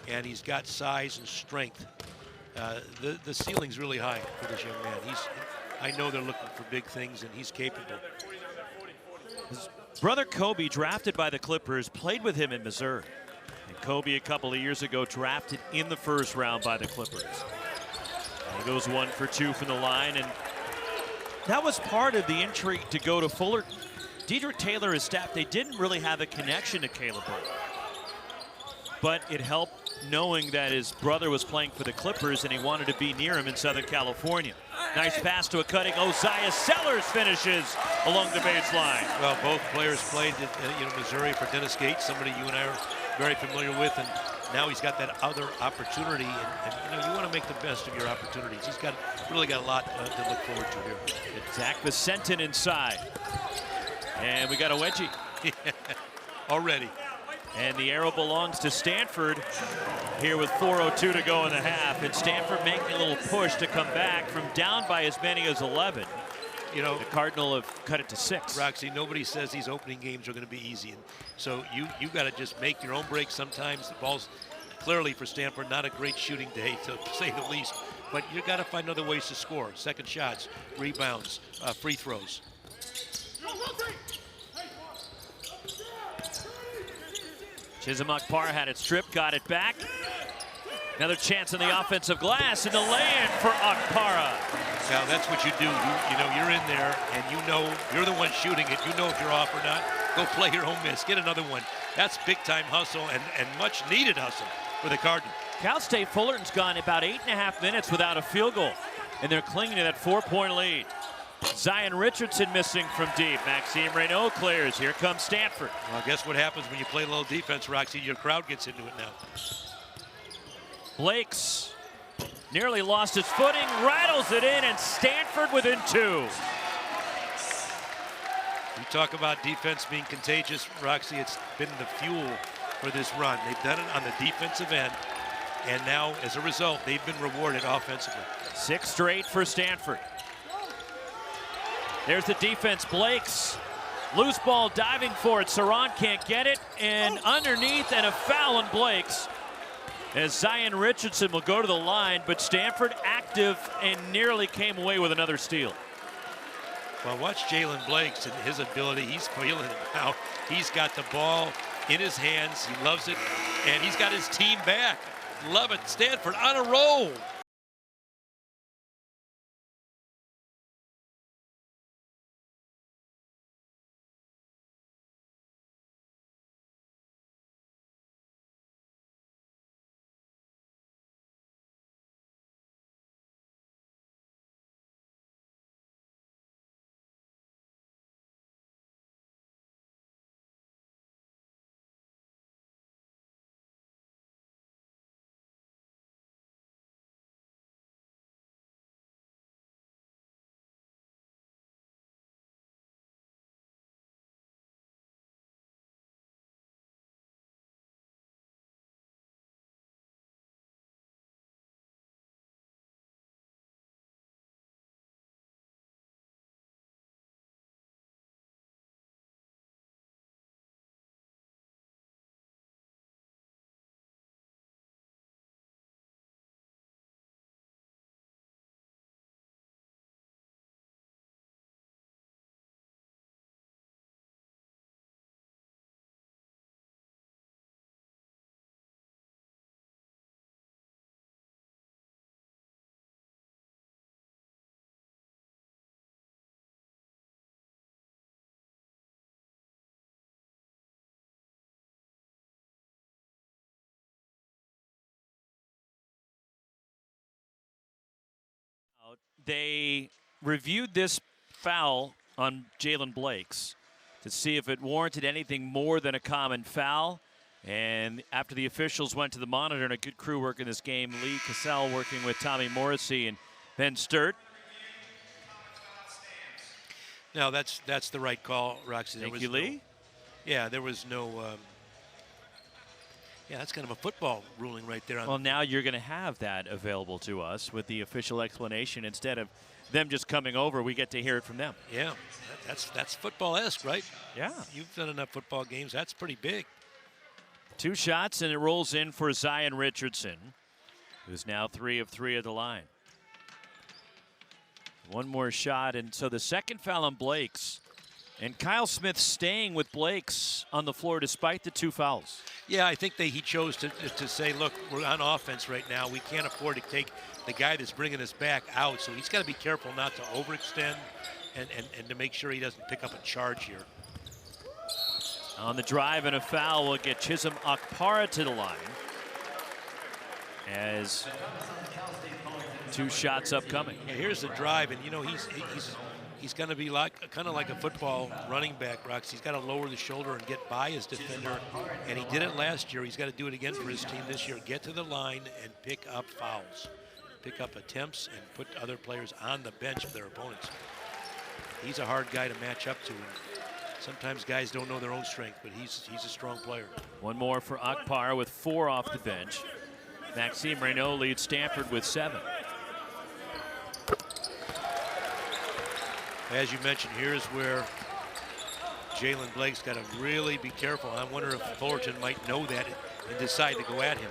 and he's got size and strength. The ceiling's really high for this young man. I know they're looking for big things, and he's capable. His brother Kobe, drafted by the Clippers, played with him in Missouri. And Kobe, a couple of years ago, drafted in the first round by the Clippers. And he goes 1 for 2 from the line, and that was part of the intrigue to go to Fullerton. Dedrick Taylor, his staff, they didn't really have a connection to Caleb Brown. But it helped knowing that his brother was playing for the Clippers and he wanted to be near him in Southern California. Nice pass to a cutting Osiah Sellers finishes along the baseline. Well, both players played in Missouri for Dennis Gates, somebody you and I are very familiar with, and now he's got that other opportunity, and you want to make the best of your opportunities. He's really got a lot to look forward to here. It's Zach Vicentin inside. And we got a wedgie. Already. And the arrow belongs to Stanford here with 4:02 to go in the half. And Stanford making a little push to come back from down by as many as 11. You know, the Cardinal have cut it to 6. Roxy, nobody says these opening games are going to be easy. And so you got to just make your own breaks sometimes. The ball's clearly for Stanford not a great shooting day, to say the least. But you got to find other ways to score. Second shots, rebounds, free throws. Chisholm Akpara had it stripped, got it back. Another chance on the offensive glass, and the lay-in for Akpara. Now that's what you do. You know you're in there, and you know you're the one shooting it. You know if you're off or not. Go play your own miss. Get another one. That's big-time hustle and much-needed hustle for the Cardinal. Cal State Fullerton's gone about 8.5 minutes without a field goal, and they're clinging to that 4-point lead. Zion Richardson missing from deep. Maxime Raynaud clears. Here comes Stanford. Well, guess what happens when you play a little defense, Roxy? Your crowd gets into it now. Blakes nearly lost his footing, rattles it in, and Stanford within 2. You talk about defense being contagious, Roxy. It's been the fuel for this run. They've done it on the defensive end, and now, as a result, they've been rewarded offensively. 6 straight for Stanford. There's the defense. Blakes, loose ball diving for it. Saran can't get it, and underneath, and a foul on Blakes. As Zion Richardson will go to the line, but Stanford active and nearly came away with another steal. Well, watch Jaylen Blakes and his ability. He's feeling it now. He's got the ball in his hands. He loves it, and he's got his team back. Love it. Stanford on a roll. they reviewed this foul on Jaylen Blakes to see if it warranted anything more than a common foul. And after the officials went to the monitor, and a good crew work in this game, Lee Cassell working with Tommy Morrissey and Ben Sturt. No, that's the right call, Roxy. Thank you, Lee. Yeah, there was no. Yeah, that's kind of a football ruling right there. Well, now you're going to have that available to us with the official explanation. Instead of them just coming over, we get to hear it from them. Yeah, that's football-esque, right? Yeah. You've done enough football games. That's pretty big. 2 shots, and it rolls in for Zion Richardson, who's now 3 of 3 at the line. One more shot, and so the second foul on Blakes. And Kyle Smith staying with Blakes on the floor despite the 2 fouls. Yeah, I think he chose to say, look, we're on offense right now. We can't afford to take the guy that's bringing us back out. So he's got to be careful not to overextend and to make sure he doesn't pick up a charge here. On the drive and a foul will get Chisholm Akpara to the line. As 2 shots upcoming. Yeah, here's the drive, and you know he's going to be kind of like a football running back, Rox. He's got to lower the shoulder and get by his defender, and he did it last year. He's got to do it again for his team this year. Get to the line and pick up fouls, pick up attempts, and put other players on the bench of their opponents. He's a hard guy to match up to. And sometimes guys don't know their own strength, but he's a strong player. One more for Akpara with 4 off the bench. Maxime Raynaud leads Stanford with 7. As you mentioned, here's where Jaylen Blakes got to really be careful. I wonder if Fullerton might know that and decide to go at him.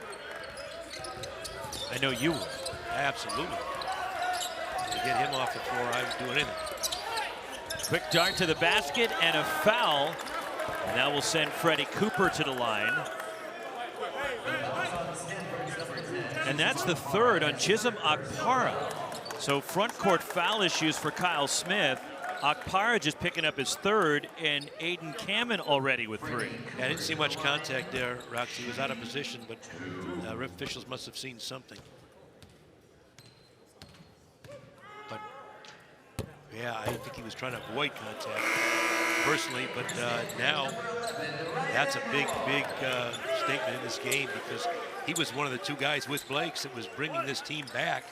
I know you would. Absolutely. To get him off the floor, I would do anything. Quick dart to the basket and a foul. And that will send Freddie Cooper to the line. And that's the 3rd on Chisholm Akpara. So front court foul issues for Kyle Smith. Akpara just picking up his 3rd, and Aiden Kamen already with 3. Yeah, I didn't see much contact there, Roxy. He was out of position, but ref officials must have seen something. But yeah, I think he was trying to avoid contact personally, but now that's a big statement in this game, because he was one of the 2 guys with Blakes that was bringing this team back,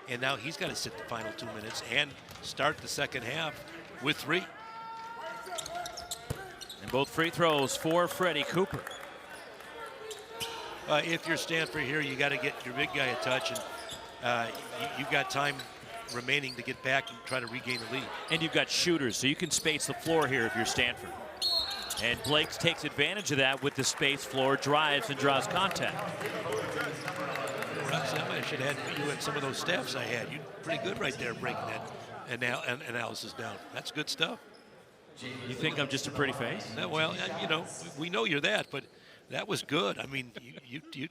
and now he's got to sit the final 2 minutes and start the second half with 3. And both free throws for Freddie Cooper. If you're Stanford here, you got to get your big guy a touch, and you've got time remaining to get back and try to regain the lead. And you've got shooters, so you can space the floor here if you're Stanford. And Blakes takes advantage of that with the space floor, drives and draws contact. I should have had you at some of those staffs I had. You're pretty good right there breaking that analysis down. That's good stuff. You think I'm just a pretty face? Well, you know, we know you're that, but that was good. I mean, you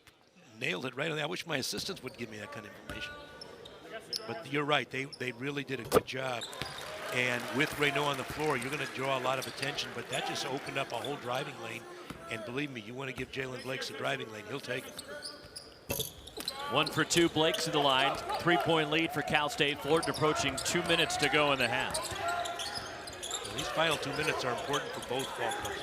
nailed it right on that. I wish my assistants would give me that kind of information. But you're right. They really did a good job. And with Raynaud on the floor, you're going to draw a lot of attention, but that just opened up a whole driving lane. And believe me, you want to give Jaylen Blakes a driving lane, he'll take it. 1 for 2, Blakes to the line. 3-point lead for Cal State Fullerton, approaching 2 minutes to go in the half. Well, these final 2 minutes are important for both ball clubs.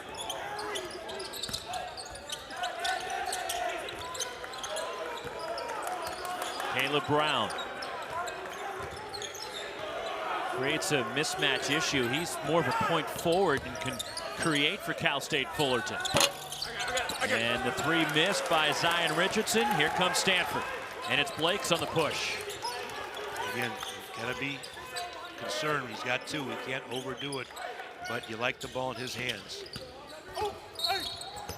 Caleb Brown creates a mismatch issue. He's more of a point forward and can create for Cal State Fullerton. And the 3 missed by Zion Richardson. Here comes Stanford. And it's Blakes on the push. Again, got to be concerned. He's got 2. He can't overdo it. But you like the ball in his hands.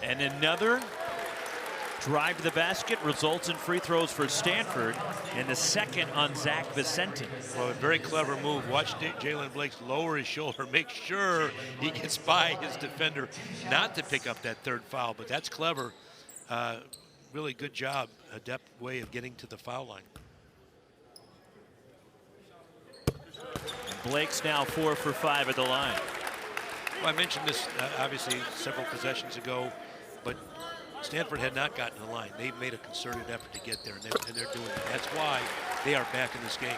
And another drive to the basket results in free throws for Stanford, and the 2nd on Zach Vicente. Well, a very clever move. Watch Jaylen Blakes lower his shoulder, make sure he gets by his defender, not to pick up that 3rd foul, but that's clever. Really good job, adept way of getting to the foul line. And Blakes now 4 for 5 at the line. Well, I mentioned this obviously several possessions ago, but Stanford had not gotten the line. They've made a concerted effort to get there, and they're doing it. That's why they are back in this game.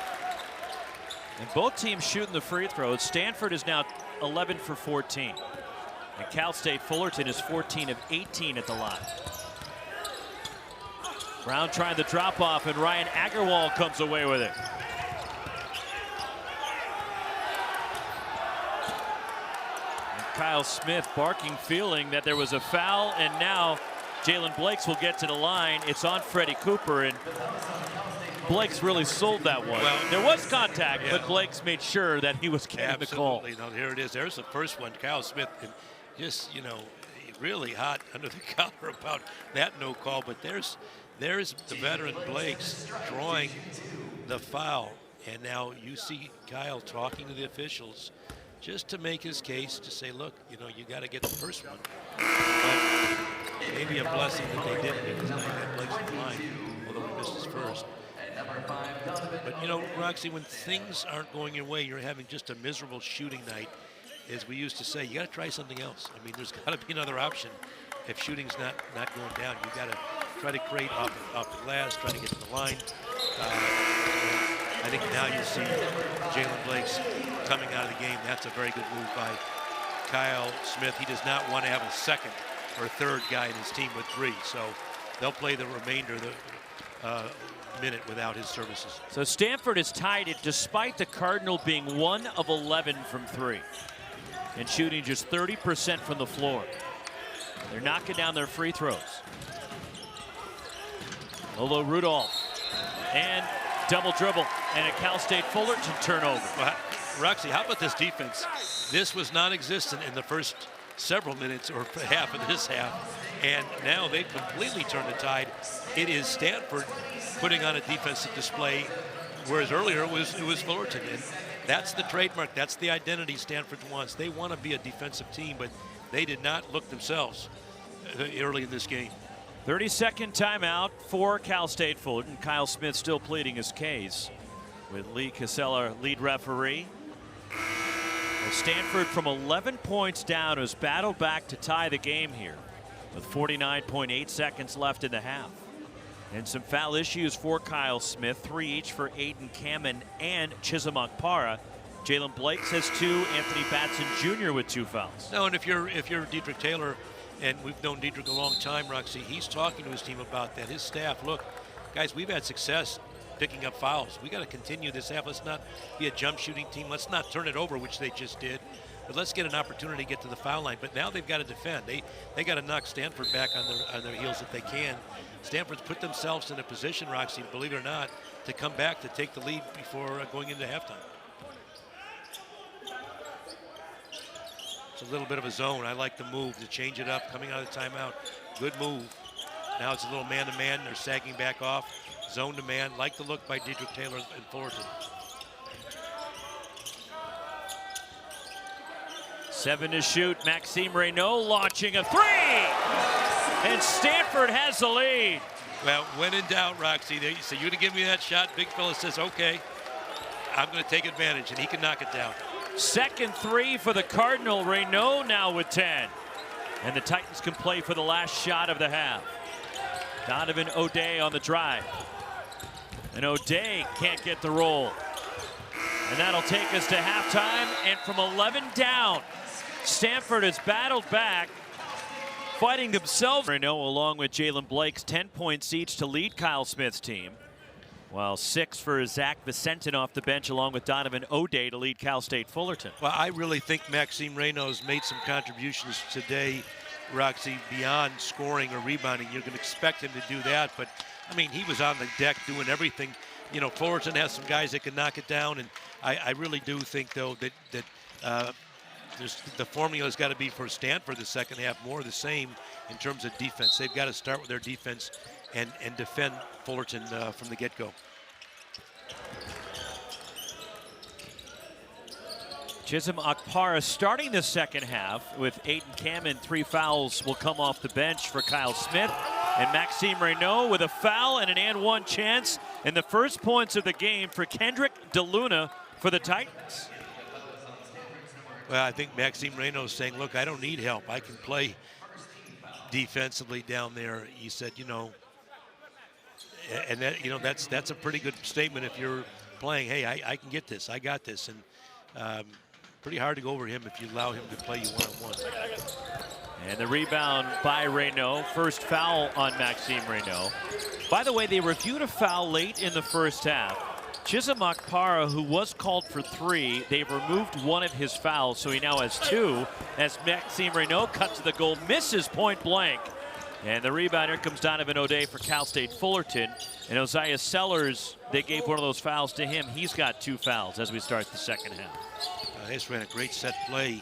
And both teams shooting the free throws. Stanford is now 11 for 14. And Cal State Fullerton is 14 of 18 at the line. Brown trying the drop off, and Ryan Agarwal comes away with it. And Kyle Smith barking, feeling that there was a foul, and now Jaylen Blakes will get to the line. It's on Freddie Cooper, and Blakes really sold that one. Well, there was contact, but Blakes made sure that he was getting the call. Absolutely. No, here it is. There's the first one. Kyle Smith, just, you know, really hot under the collar about that no call. But there's the veteran Blakes drawing the foul. And now you see Kyle talking to the officials just to make his case to say, look, you know, you got to get the first one. But maybe a blessing that they didn't, because now you got Blakes in line, although he missed his first. But, you know, Roxy, when things aren't going your way, you're having just a miserable shooting night. As we used to say, you got to try something else. I mean, there's got to be another option. If shooting's not going down, you got to try to create off the glass, try to get to the line. I think now you see Jaylen Blakes coming out of the game. That's a very good move by Kyle Smith. He does not want to have a second or third guy in his team with 3. So they'll play the remainder of the minute without his services. So Stanford has tied it despite the Cardinal being 1 of 11 from 3 and shooting just 30% from the floor. They're knocking down their free throws. Lolo Rudolph and double dribble and a Cal State Fullerton turnover. Well, Roxy, how about this defense? This was non-existent in the first several minutes or half of this half, and now they've completely turned the tide. It is Stanford putting on a defensive display, whereas earlier it was Fullerton. And that's the trademark. That's the identity Stanford wants. They want to be a defensive team, but they did not look themselves early in this game. 30-second timeout for Cal State Fullerton. Kyle Smith still pleading his case with Lee Casella, lead referee. Stanford, from 11 points down, has battled back to tie the game here with 49.8 seconds left in the half. And some foul issues for Kyle Smith, 3 each for Aiden Kamen and Chisholm Okpara. Jaylen Blakes has 2, Anthony Batson Jr. with 2 fouls. No, and if you're Dedrick Taylor, and we've known Dedrick a long time, Roxy, he's talking to his team about that. His staff, look, guys, we've had success picking up fouls. We got to continue this half. Let's not be a jump shooting team. Let's not turn it over, which they just did. But let's get an opportunity to get to the foul line. But now they've got to defend. They got to knock Stanford back on their heels if they can. Stanford's put themselves in a position, Roxy, believe it or not, to come back to take the lead before going into halftime. It's a little bit of a zone. I like the move to change it up coming out of the timeout. Good move. Now it's a little man-to-man. They're sagging back off. Zone to man. Like the look by Dedrick Taylor and Fullerton. 7 to shoot. Maxime Raynaud launching a 3. And Stanford has the lead. Well, when in doubt, Roxy, they say, you to give me that shot. Big fella says, okay, I'm going to take advantage, and he can knock it down. Second 3 for the Cardinal. Raynaud now with 10. And the Titans can play for the last shot of the half. Donovan O'Day on the drive. And O'Day can't get the roll. And that'll take us to halftime. And from 11 down, Stanford has battled back, fighting themselves. Raynaud, along with Jaylen Blakes, 10 points each to lead Kyle Smith's team. While 6 for Zach Vicentin off the bench, along with Donovan O'Day to lead Cal State Fullerton. Well, I really think Maxime Raynaud has made some contributions today, Roxy, beyond scoring or rebounding. You're going to expect him to do that, but, I mean, he was on the deck doing everything. You know, Fullerton has some guys that can knock it down, and I really do think, though, that the formula's got to be for Stanford the second half more the same in terms of defense. They've got to start with their defense and defend Fullerton from the get-go. Chisholm Okpara starting the second half with Aiden Kamen. 3 fouls will come off the bench for Kyle Smith. And Maxime Raynaud with a foul and an and-one chance. And the first points of the game for Kendrick DeLuna for the Titans. Well, I think Maxime Raynaud is saying, look, I don't need help. I can play defensively down there. He said, you know, and that, you know, that's a pretty good statement if you're playing, hey, I can get this, I got this. And pretty hard to go over him if you allow him to play you one-on-one. And the rebound by Raynaud. First foul on Maxime Raynaud. By the way, they reviewed a foul late in the first half. Chisholm Akpara, who was called for 3, they've removed one of his fouls, so he now has 2. As Maxime Raynaud cuts to the goal, misses point blank. And the rebounder comes Donovan O'Day for Cal State Fullerton. And Osiah Sellers, they gave one of those fouls to him. He's got 2 fouls as we start the second half. They just ran a great set play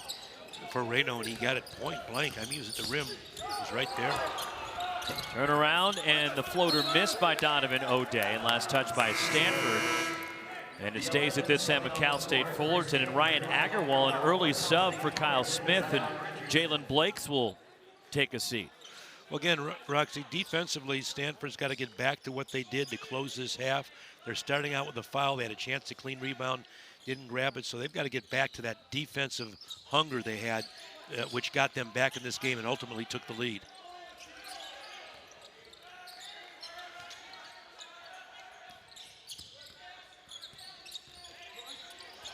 for Raynaud, and he got it point blank. I mean, he was at the rim. He was right there. Turn around, and the floater missed by Donovan O'Day, and last touch by Stanford. And it stays at this end with Cal State Fullerton, and Ryan Agarwal, an early sub for Kyle Smith, and Jaylen Blakes will take a seat. Well, again, Roxy, defensively, Stanford's got to get back to what they did to close this half. They're starting out with a foul. They had a chance to clean rebound, didn't grab it, so they've got to get back to that defensive hunger they had, which got them back in this game and ultimately took the lead.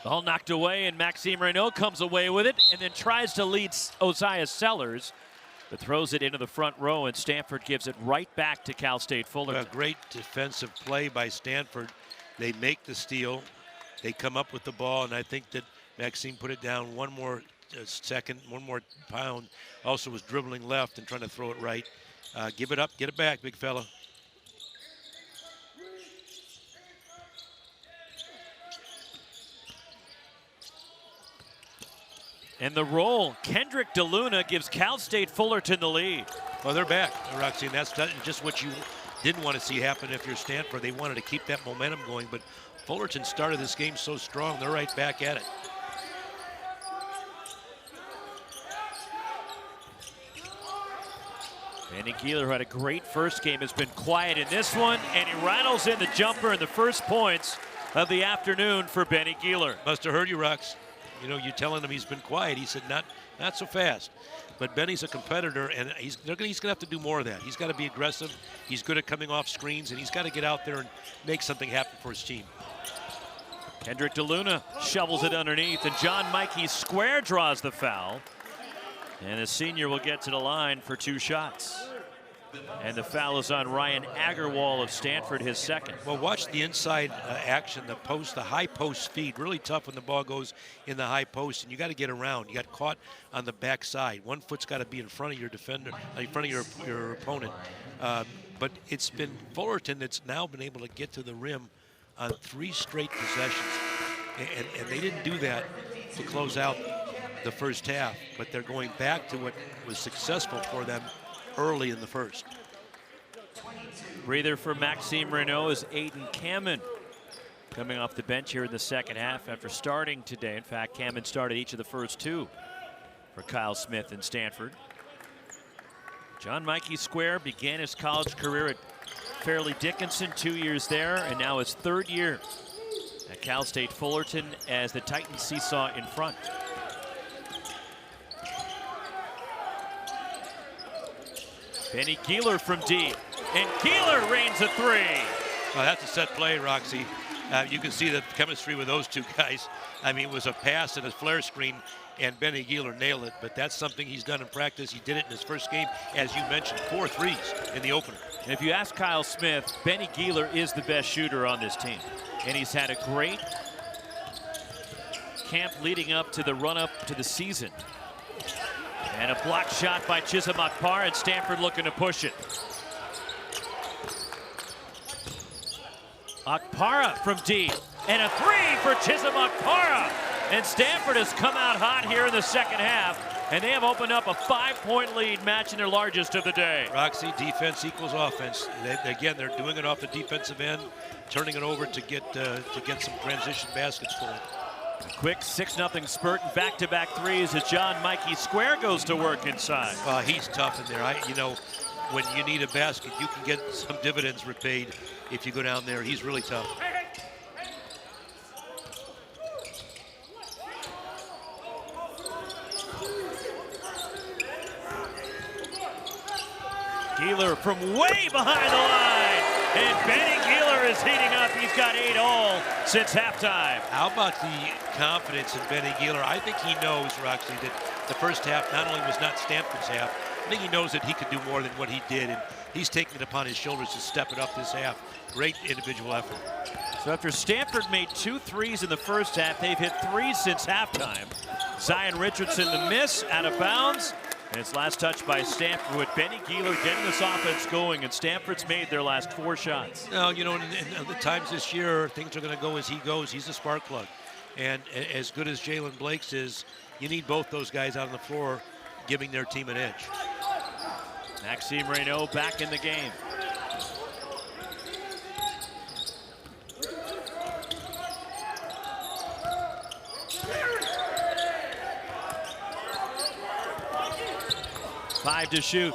All knocked away, and Maxime Raynaud comes away with it and then tries to lead Osiah Sellers, but throws it into the front row, and Stanford gives it right back to Cal State Fullerton. A great defensive play by Stanford. They make the steal. They come up with the ball, and I think that Maxime put it down one more second, one more pound. Also was dribbling left and trying to throw it right. Give it up, get it back, big fella. And the roll, Kendrick DeLuna gives Cal State Fullerton the lead. Well, they're back, Roxy, and that's just what you didn't want to see happen if you're Stanford. They wanted to keep that momentum going, but Fullerton started this game so strong, they're right back at it. Benny Gealer, who had a great first game, has been quiet in this one, and he rattles in the jumper in the first points of the afternoon for Benny Gealer. Must have heard you, Rox. You know, you telling him he's been quiet. He said, not so fast. But Benny's a competitor, and he's going to have to do more of that. He's got to be aggressive. He's good at coming off screens, and he's got to get out there and make something happen for his team. Kendrick DeLuna shovels it underneath, and John Mikey Square draws the foul. And the senior will get to the line for 2 shots. And the foul is on Ryan Agarwal of Stanford, his second. Well, watch the inside action, the post, the high post feed. Really tough when the ball goes in the high post, and you got to get around. You got caught on the backside. One foot's got to be in front of your defender, in front of your opponent. But it's been Fullerton that's now been able to get to the rim on 3 straight possessions. And they didn't do that to close out the first half, but they're going back to what was successful for them early in the first. Breather for Maxime Raynaud is Aiden Cameron, coming off the bench here in the second half after starting today. In fact, Cameron started each of the first 2 for Kyle Smith and Stanford. John Mikey Square began his college career at Fairleigh Dickinson, 2 years there, and now his 3rd year at Cal State Fullerton as the Titans seesaw in front. Benny Gealer from deep, and Gealer rains a 3. Well, that's a set play, Roxy. You can see the chemistry with those 2 guys. I mean, it was a pass and a flare screen, and Benny Gealer nailed it. But that's something he's done in practice. He did it in his first game, as you mentioned, 4 threes in the opener. And if you ask Kyle Smith, Benny Gealer is the best shooter on this team. And he's had a great camp leading up to the run-up to the season. And a block shot by Chisholm Akpara, and Stanford looking to push it. Akpara from deep, and a 3 for Chisholm Akpara. And Stanford has come out hot here in the second half, and they have opened up a 5-point lead, matching their largest of the day. Roxy, defense equals offense. Again, they're doing it off the defensive end, turning it over to get some transition baskets for them. A quick 6-0 spurt and back-to-back 3s as John Mikey Square goes to work inside. Well, he's tough in there. You know, when you need a basket, you can get some dividends repaid if you go down there. He's really tough. Gealer from way behind the line, and Benny Gealer Gealer is heating up. He's got 8 all since halftime. How about the confidence in Benny Gealer? I think he knows, Roxy, that the first half not only was not Stanford's half, I think he knows that he could do more than what he did, and he's taking it upon his shoulders to step it up this half. Great individual effort. So after Stanford made 2 threes in the first half, they've hit 3 since halftime. Zion Richardson the miss, out of bounds. And it's last touch by Stanford with Benny Gealer getting this offense going, and Stanford's made their last 4 shots. Now, you know, in the times this year, things are going to go as he goes. He's a spark plug. And as good as Jaylen Blakes is, you need both those guys out on the floor giving their team an edge. Maxime Raynaud back in the game. Five to shoot.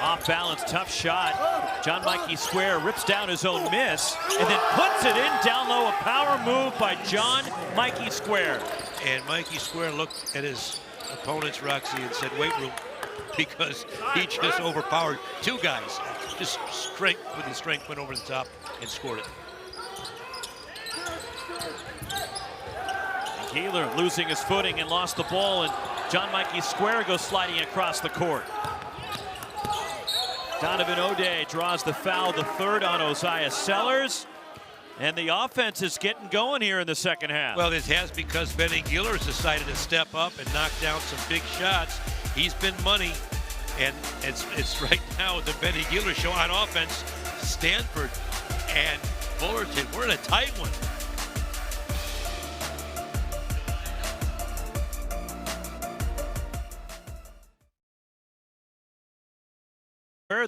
Off balance, tough shot. John Mikey Square rips down his own miss and then puts it in down low. A power move by John Mikey Square. And Mikey Square looked at his opponents, Roxy, and said, wait room, because he just overpowered 2 guys. Just strength with his strength went over the top and scored it. And Gealer losing his footing and lost the ball, and John Mikey Square goes sliding across the court. Donovan O'Day draws the foul, the 3rd on Osiah Sellers. And the offense is getting going here in the second half. Well, this has because Benny Gealer has decided to step up and knock down some big shots. He's been money, and it's right now the Benny Gealer show on offense. Stanford and Fullerton, we're in a tight one.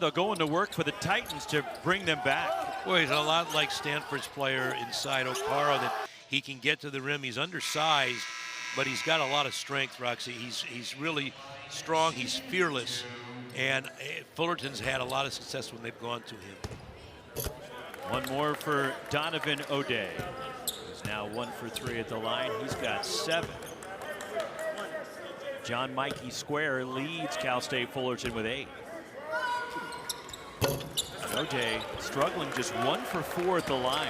They'll go into work for the Titans to bring them back. Boy, he's a lot like Stanford's player inside Okpara, that he can get to the rim. He's undersized, but he's got a lot of strength, Roxy. He's really strong. He's fearless. And Fullerton's had a lot of success when they've gone to him. One more for Donovan O'Day, who's now 1 for 3 at the line. He's got 7. John Mikey Square leads Cal State Fullerton with 8. O'Day struggling, just 1 for 4 at the line.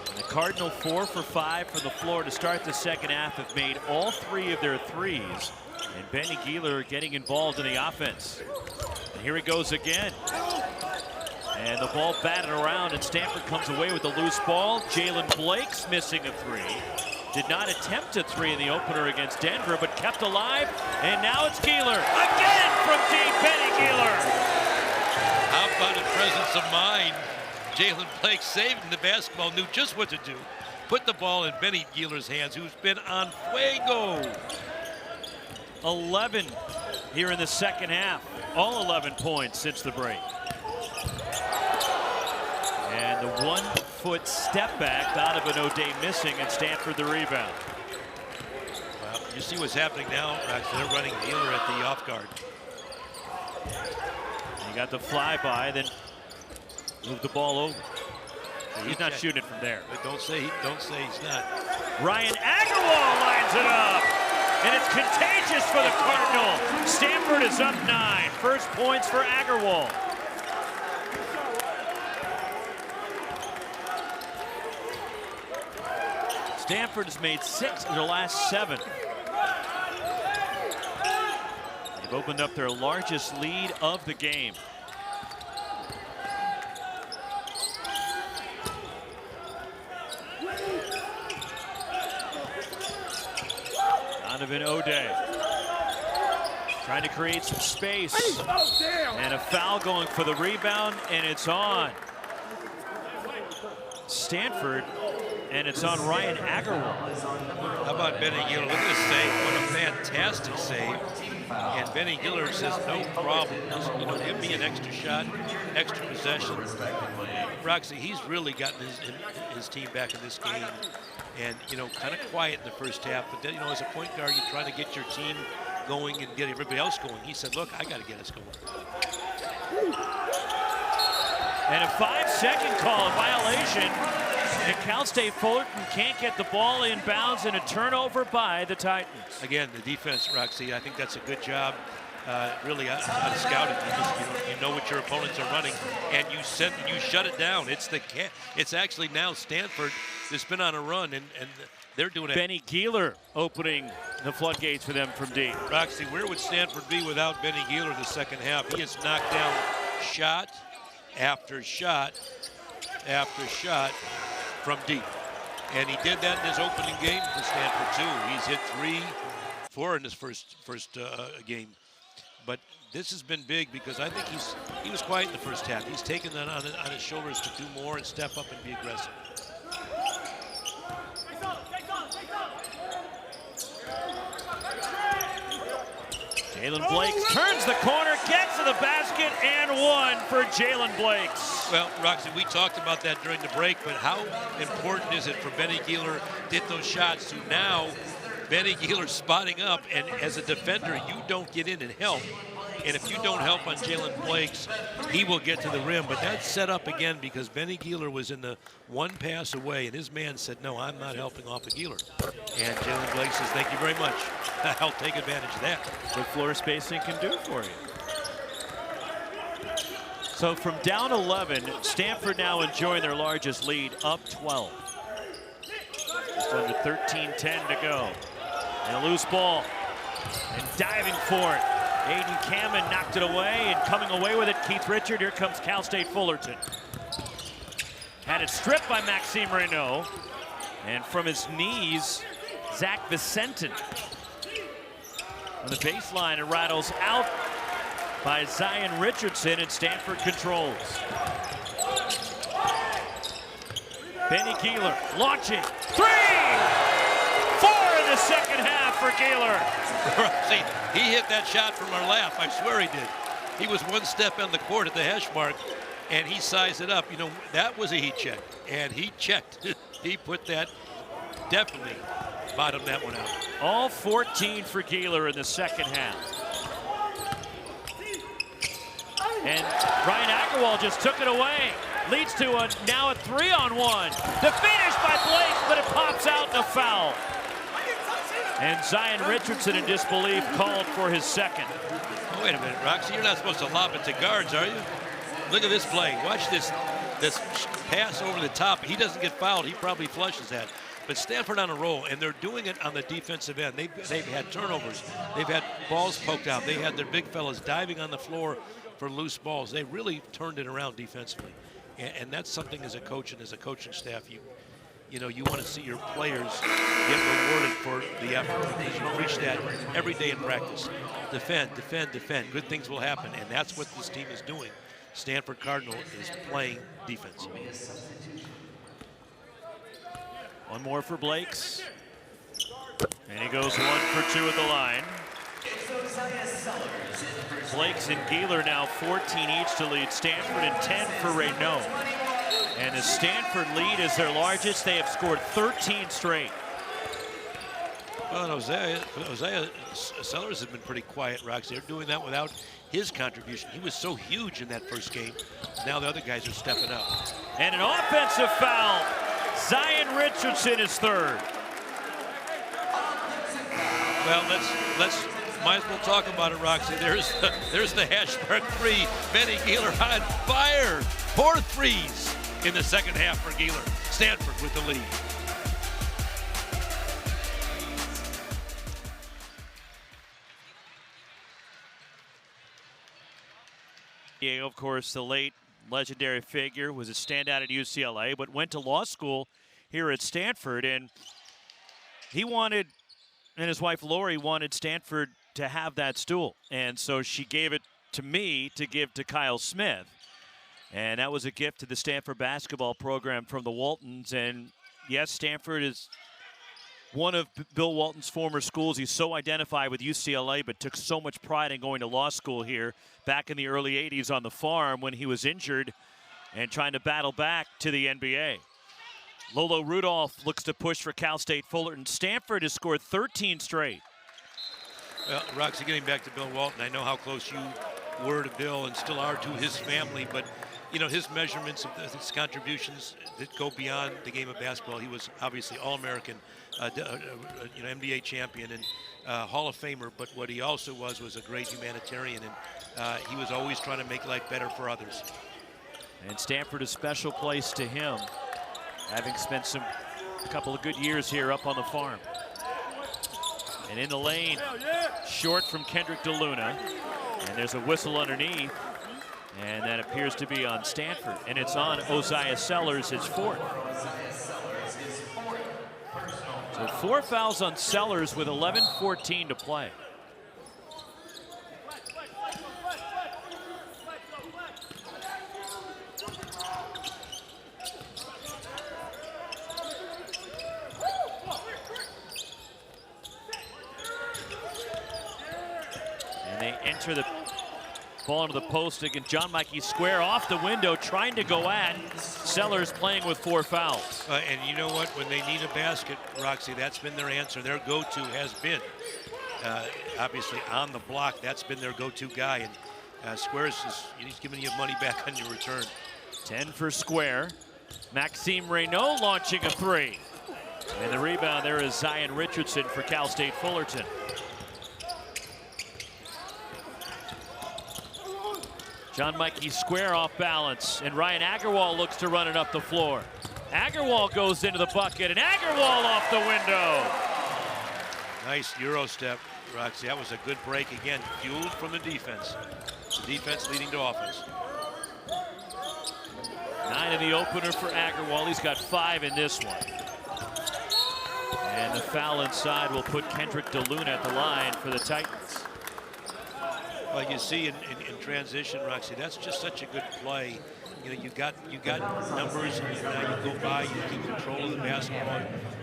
And the Cardinal 4 for 5 from the floor to start the second half, have made all 3 of their threes. And Benny Gealer getting involved in the offense. And here he goes again. And the ball batted around, and Stanford comes away with the loose ball. Jaylen Blakes missing a 3. Did not attempt a 3 in the opener against Denver, but kept alive. And now it's Gealer. Again from deep, Benny Gealer. How about in presence of mind? Jaylen Blakes saving the basketball, knew just what to do. Put the ball in Benny Gealer's hands, who's been on fuego. 11 here in the second half. All 11 points since the break. And the 1-foot step back, Donovan O'Day missing, and Stanford the rebound. Well, you see what's happening now, Rex. They're running Gealer at the off guard. He got the flyby, then moved the ball over. So he's not shooting it from there. But don't say he's not. Ryan Agarwal lines it up, and it's contagious for the Cardinal. Stanford is up 9. First points for Agarwal. Stanford has made 6 of their last 7. They've opened up their largest lead of the game. Donovan O'Day trying to create some space. And a foul going for the rebound, and it's on Stanford, and it's on Ryan Agarwal. How about Benny Gealer? Look at this save. What a fantastic save. And Benny Gealer says, no problem. Just, give me an extra shot, extra possession. Roxy, he's really gotten his team back in this game. And, kind of quiet in the first half. But then, as a point guard, you try to get your team going and get everybody else going. He said, look, I got to get us going. And a 5-second call, a violation. And Cal State Fullerton can't get the ball in bounds, and a turnover by the Titans. Again, the defense, Roxy, I think that's a good job. really unscouted. You know what your opponents are running, and you shut it down. It's actually now Stanford that's been on a run, and they're doing it. Benny Gealer opening the floodgates for them from deep. Roxy, where would Stanford be without Benny Gealer the second half? He has knocked down shot after shot after shot from deep. And he did that in his opening game for Stanford too. He's hit 4 in his first game. But this has been big because I think he was quiet in the first half. He's taken that on his shoulders to do more and step up and be aggressive. Jaylen Blakes turns the corner, gets to the basket, and one for Jaylen Blakes. Well, Roxy, we talked about that during the break, but how important is it for Benny Gealer to hit those shots to now Benny Gealer spotting up, and as a defender, you don't get in and help. And if you don't help on Jaylen Blakes, he will get to the rim. But that's set up again because Benny Gealer was in the one pass away, and his man said, no, I'm not helping off of Gealer. And Jaylen Blakes says, thank you very much. I'll take advantage of that. What floor spacing can do for you. So from down 11, Stanford now enjoying their largest lead, up 12. Just under 13-10 to go. And a loose ball. And diving for it. Aiden Cameron knocked it away, and coming away with it, Keith Richard. Here comes Cal State Fullerton. Had it stripped by Maxime Raynaud. And from his knees, Zach Vicentin. On the baseline, it rattles out by Zion Richardson, and Stanford controls. Benny Gealer launching. 3! 4 in the second half for Gealer. See, he hit that shot from our lap. I swear he did. He was one step on the court at the hash mark, and he sized it up. You know, that was a heat check, and he checked. He put that, definitely bottomed that one out. All 14 for Gealer in the second half. And Ryan Agarwal just took it away. Leads to now a 3-on-1. The finish by Blake, but it pops out in a foul. And Zion Richardson in disbelief called for his second. Oh, wait a minute, Roxy, you're not supposed to lob it to guards, are you? Look at this play. Watch this pass over the top. He doesn't get fouled. He probably flushes that. But Stanford on a roll, and they're doing it on the defensive end. They've had turnovers. They've had balls poked out. They had their big fellas diving on the floor for loose balls. They really turned it around defensively. And that's something as a coach and as a coaching staff, you know, you want to see your players get rewarded for the effort, because you preach that every day in practice. Defend, defend, defend. Good things will happen, and that's what this team is doing. Stanford Cardinal is playing defense. One more for Blakes. And he goes 1 for 2 at the line. Blakes and Gealer now 14 each to lead Stanford, and 10 for Raynaud. And the Stanford lead is their largest. They have scored 13 straight. Well, Hosea Sellers has been pretty quiet, Roxy. They're doing that without his contribution. He was so huge in that first game. Now the other guys are stepping up. And an offensive foul. Zion Richardson is third. Well, might as well talk about it, Roxy. There's the hash mark 3. Benny Gealer on fire. 4 threes in the second half for Gealer. Stanford with the lead. Yeah, of course, the late legendary figure, was a standout at UCLA, but went to law school here at Stanford, and he wanted, and his wife Lori wanted Stanford to have that stool, and so she gave it to me to give to Kyle Smith, and that was a gift to the Stanford basketball program from the Waltons. And yes, Stanford is one of Bill Walton's former schools. He's so identified with UCLA, but took so much pride in going to law school here back in the early 80s on the farm when he was injured and trying to battle back to the NBA. Lolo Rudolph looks to push for Cal State Fullerton. Stanford has scored 13 straight. Well, Roxy, getting back to Bill Walton, I know how close you were to Bill and still are to his family, but you know, his measurements, his contributions that go beyond the game of basketball. He was obviously All-American, you know, NBA champion and Hall of Famer. But what he also was a great humanitarian, and he was always trying to make life better for others. And Stanford a special place to him, having spent a couple of good years here up on the farm. And in the lane, short from Kendrick DeLuna, and there's a whistle underneath. And that appears to be on Stanford. And it's on Osiah Sellers, his fourth. So 4 fouls on Sellers with 11:14 to play. And they enter the ball into the post again. John Mikey Square off the window, trying to go at Sellers, playing with 4 fouls. And you know what? When they need a basket, Roxy, that's been their answer. Their go-to has been, obviously, on the block. That's been their go-to guy. And Square's he's giving you money back on your return. 10 for Square. Maxime Raynaud launching a 3. And the rebound there is Zion Richardson for Cal State Fullerton. John Mikey Square off balance, and Ryan Agarwal looks to run it up the floor. Agarwal goes into the bucket, and Agarwal off the window. Nice Euro step, Roxy. That was a good break again, fueled from the defense. The defense leading to offense. 9 in the opener for Agarwal. He's got 5 in this one. And the foul inside will put Kendrick DeLuna at the line for the Titans. Well, you see in transition, Roxy, that's just such a good play. You know, you got numbers, and now you go by, you keep control of the basketball,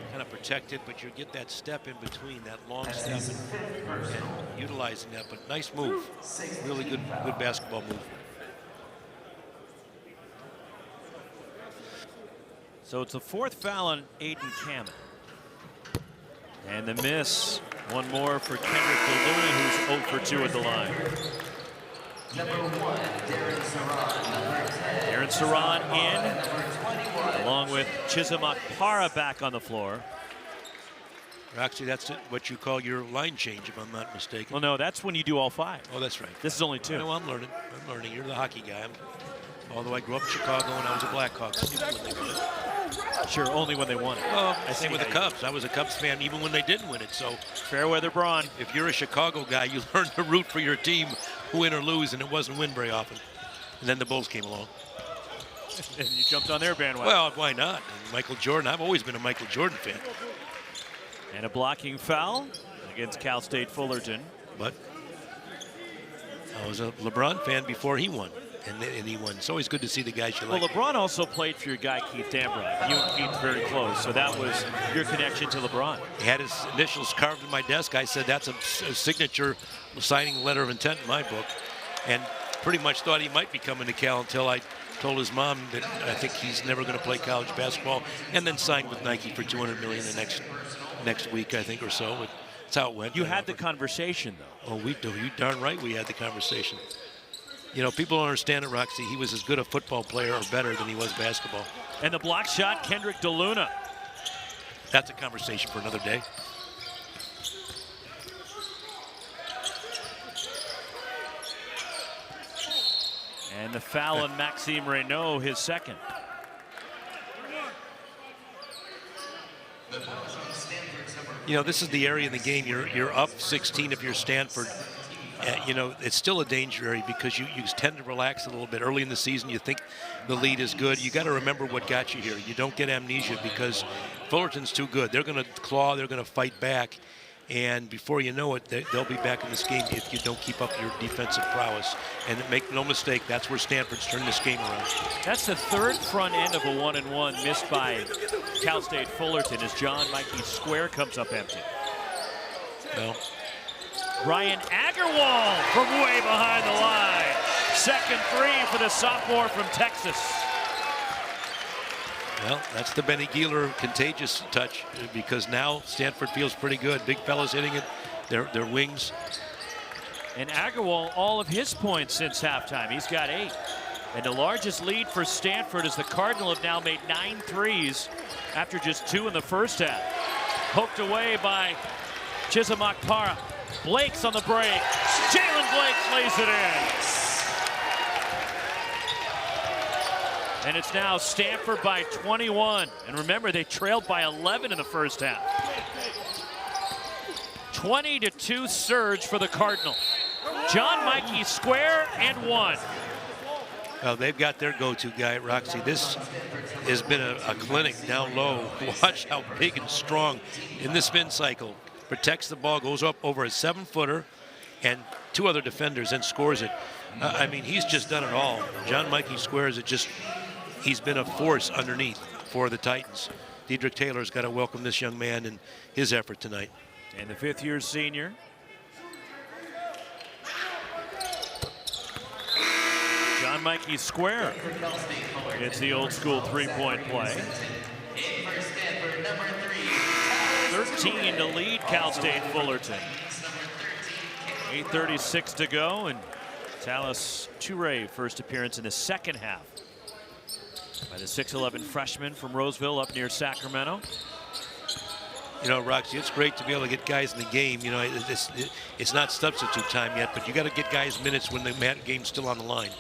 kind of protect it, but you get that step in between, that long step, and utilizing that. But nice move, really good basketball move. So it's the 4th foul on Aiden Kamen. And the miss, one more for Kendrick DeLuna, who's 0 for 2 at the line. Darren Saran in, along with Chisholm Akpara back on the floor. Roxy, that's what you call your line change, if I'm not mistaken. Well, no, that's when you do all 5. Oh, that's right. This is only 2. No, I'm learning. You're the hockey guy. Although I grew up in Chicago and I was a Blackhawks. Sure, only when they won it. Well, same with the Cubs. I was a Cubs fan even when they didn't win it. So Fairweather Braun. If you're a Chicago guy, you learn to root for your team, win or lose, and it wasn't win very often. And then the Bulls came along. And you jumped on their bandwagon. Well, why not? And Michael Jordan. I've always been a Michael Jordan fan. And a blocking foul against Cal State Fullerton. But I was a LeBron fan before he won. And he won. It's always good to see the guys you like. Well, LeBron also played for your guy, Keith Dambrot. You and Keith very close, so that was your connection to LeBron. He had his initials carved in my desk. I said that's a signature signing letter of intent in my book. And pretty much thought he might be coming to Cal until I told his mom that I think he's never going to play college basketball, and then signed with Nike for $200 million the next week, I think, or so. But that's how it went. You had the conversation, though. Oh, we do. You darn right we had the conversation. You know, people don't understand it, Roxy. He was as good a football player or better than he was basketball. And the block shot, Kendrick DeLuna. That's a conversation for another day. And the foul on Maxime Raynaud, his second. You know, this is the area in the game. You're up 16 if you're Stanford. You know, it's still a danger area because you tend to relax a little bit. Early in the season, you think the lead is good. You got to remember what got you here. You don't get amnesia because Fullerton's too good. They're going to claw. They're going to fight back. And before you know it, they'll be back in this game if you don't keep up your defensive prowess. And make no mistake, that's where Stanford's turned this game around. That's the third front end of a 1-and-1 missed by Cal State Fullerton as John Mikey Square comes up empty. Well, Ryan Agarwal from way behind the line. Second 3 for the sophomore from Texas. Well, that's the Benny Gealer contagious touch because now Stanford feels pretty good. Big fellas hitting it, their wings. And Agarwal, all of his points since halftime. He's got 8. And the largest lead for Stanford is the Cardinal have now made 9 threes after just 2 in the first half. Poked away by Chisamokpara. Blakes on the break. Jaylen Blakes lays it in. And it's now Stanford by 21. And remember, they trailed by 11 in the first half. 20-2 surge for the Cardinal. John Mikey square and 1. Well, they've got their go-to guy, Roxy. This has been a clinic down low. Watch how big and strong in the spin cycle. Protects the ball, goes up over a 7-footer and 2 other defenders and scores it. I mean, he's just done it all. John Mikey squares it. He's been a force underneath for the Titans. Diedrich Taylor's got to welcome this young man and his effort tonight. And the 5th-year senior. John Mikey square. It's the old school 3-point play. 13 to lead Cal State Fullerton. 8:36 to go, and Talis Toure first appearance in the second half by the 6'11" freshman from Roseville up near Sacramento. You know, Roxy, it's great to be able to get guys in the game. You know, it's not substitute time yet, but you got to get guys minutes when the game's still on the line.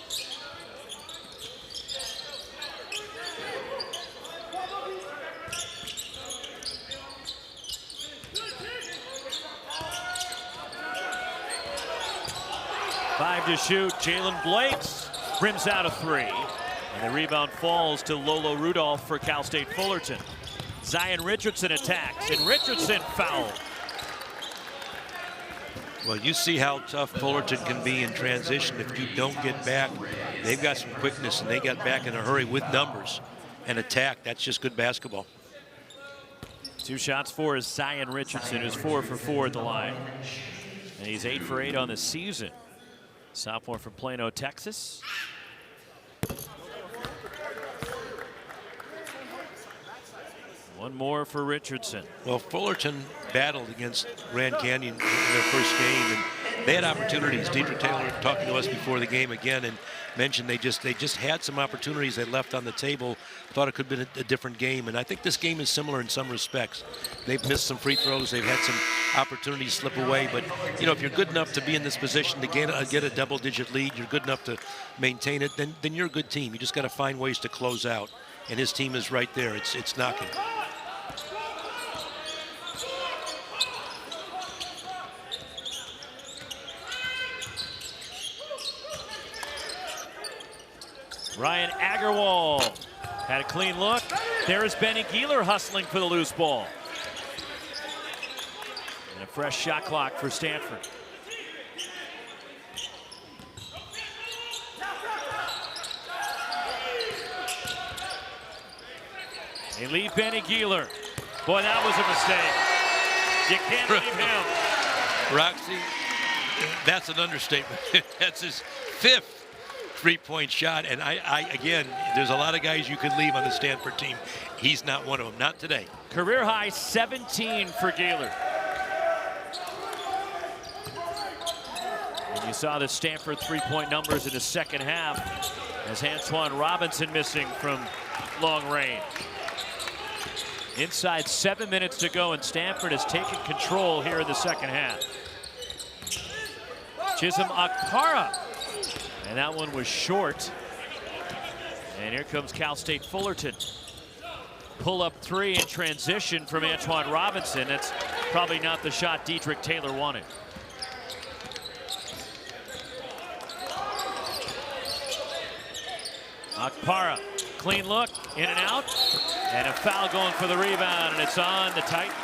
Five to shoot. Jaylen Blakes rims out a 3. And the rebound falls to Lolo Rudolph for Cal State Fullerton. Zion Richardson attacks, and Richardson fouled. Well, you see how tough Fullerton can be in transition if you don't get back. They've got some quickness, and they got back in a hurry with numbers and attack. That's just good basketball. 2 shots for is Zion Richardson, who's 4 for 4 at the line. And he's 8 for 8 on the season. Sophomore from Plano, Texas. One more for Richardson. Well, Fullerton battled against Grand Canyon in their first game, and they had opportunities. Diedrich Taylor talking to us before the game again and mentioned they just had some opportunities they left on the table. Thought it could have been a different game, and I think this game is similar in some respects. They've missed some free throws. They've had some opportunities slip away, but you know, if you're good enough to be in this position to get a double-digit lead, you're good enough to maintain it, then you're a good team. You just got to find ways to close out, and his team is right there. It's knocking. Ryan Agarwal had a clean look. There is Benny Gealer hustling for the loose ball. And a fresh shot clock for Stanford. They leave Benny Gealer. Boy, that was a mistake. You can't leave him. Roxy, that's an understatement. That's his 5th three-point shot, and I again, there's a lot of guys you could leave on the Stanford team. He's not one of them, not today. Career high 17 for Gealer. And you saw the Stanford three-point numbers in the second half as Antoine Robinson missing from long range. Inside 7 minutes to go, and Stanford has taken control here in the second half. Chisamokpara. And that one was short. And here comes Cal State Fullerton. Pull-up 3 in transition from Antoine Robinson. That's probably not the shot Diedrich Taylor wanted. Okpara, clean look, in and out. And a foul going for the rebound, and it's on the Titans.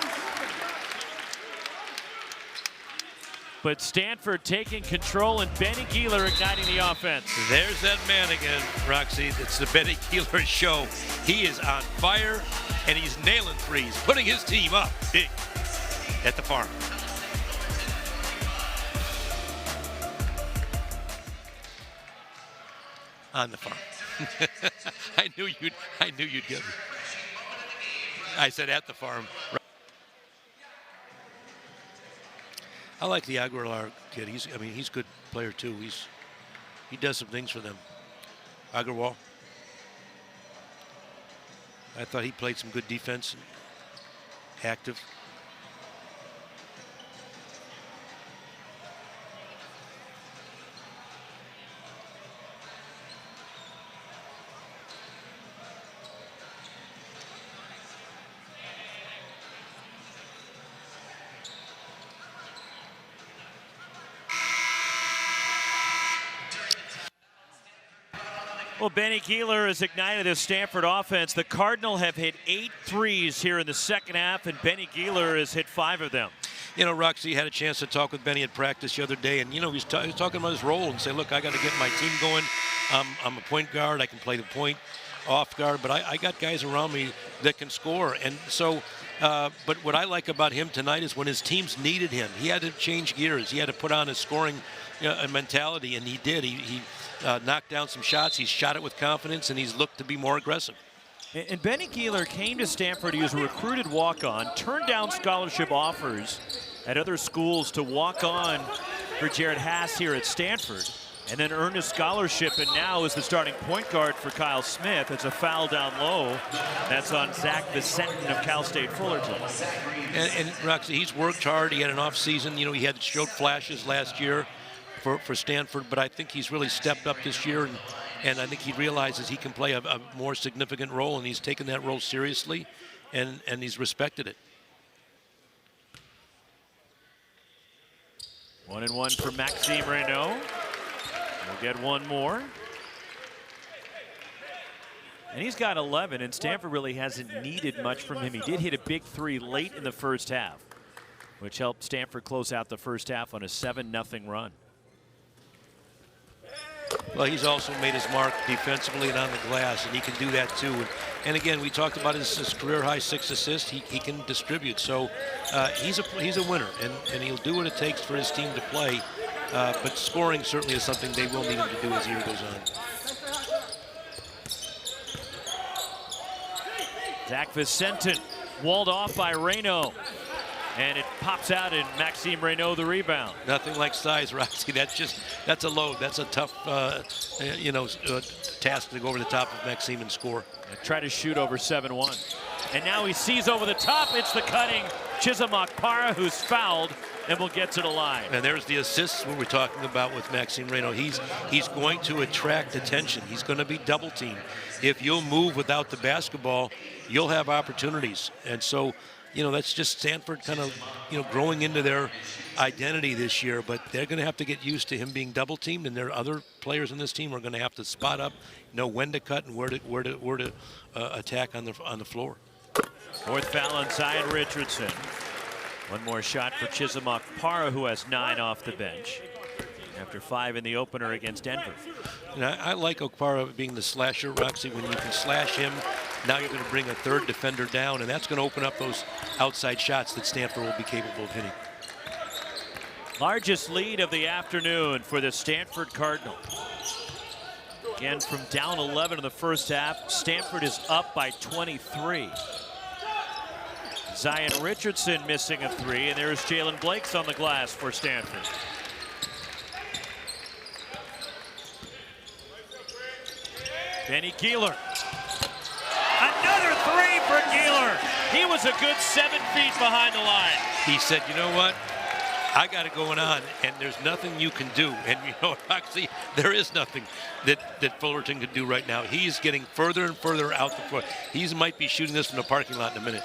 But Stanford taking control, and Benny Gealer igniting the offense. There's that man again, Roxy. It's the Benny Gealer show. He is on fire, and he's nailing threes, putting his team up big at the farm. On the farm. I knew you'd get me. I said at the farm. I like the Aguilar kid. He's a good player too. He does some things for them. Agarwal. I thought he played some good defense, active. Well, Benny Gealer has ignited this Stanford offense. The Cardinal have hit 8 threes here in the second half, and Benny Gealer has hit 5 of them. You know, Roxy had a chance to talk with Benny at practice the other day, and, you know, he's talking about his role and say, look, I got to get my team going. I'm a point guard. I can play the point off guard, but I got guys around me that can score. And so, but what I like about him tonight is when his teams needed him, he had to change gears. He had to put on his scoring mentality, and he did. He knocked down some shots. He's shot it with confidence, and he's looked to be more aggressive. And Benny Gealer came to Stanford. He was a recruited walk-on, turned down scholarship offers at other schools to walk on for Jared Haas here at Stanford, and then earned a scholarship, and now is the starting point guard for Kyle Smith. It's a foul down low. That's on Zach Vicentin of Cal State Fullerton. And Roxy, he's worked hard. He had an off season. You know, he had showed flashes last year for Stanford, but I think he's really stepped up this year, and I think he realizes he can play a more significant role, and he's taken that role seriously, and he's respected it. 1-and-1 for Maxime Raynaud. We'll get one more. And he's got 11, and Stanford really hasn't needed much from him. He did hit a big 3 late in the first half, which helped Stanford close out the first half on a 7-0 run. Well, he's also made his mark defensively and on the glass, and he can do that too. And again, we talked about his career-high 6 assists. He can distribute, so he's a winner, and he'll do what it takes for his team to play. But scoring certainly is something they will need him to do as the year goes on. Zach Vicentin walled off by Raynaud. And it pops out, and Maxime Raynaud the rebound. Nothing like size, Roxy. That's a load. That's a tough, task to go over the top of Maxime and score. And try to shoot over 7-1. And now he sees over the top. It's the cutting Chisholm Okpara, who's fouled and will get to the line. And there's the assists we were talking about with Maxime Raynaud. He's going to attract attention. He's going to be double teamed. If you'll move without the basketball, you'll have opportunities. And so, you know, that's just Stanford kind of, growing into their identity this year, but they're going to have to get used to him being double teamed, and there are other players in this team are going to have to spot up, know when to cut and where to attack on the floor. Fourth foul on Zion Richardson. One more shot for Chisholm Okpara, who has 9 off the bench after 5 in the opener against Denver. And I like Okpara being the slasher, Roxy. When you can slash him, now you're going to bring a third defender down, and that's going to open up those outside shots that Stanford will be capable of hitting. Largest lead of the afternoon for the Stanford Cardinal. Again, from down 11 in the first half, Stanford is up by 23. Zion Richardson missing a 3, and there's Jaylen Blakes on the glass for Stanford. Benny Gealer. Another 3 for Gealer. He was a good 7 feet behind the line. He said, you know what? I got it going on, and there's nothing you can do. And, actually, there is nothing that Fullerton can do right now. He's getting further and further out the floor. He might be shooting this from the parking lot in a minute.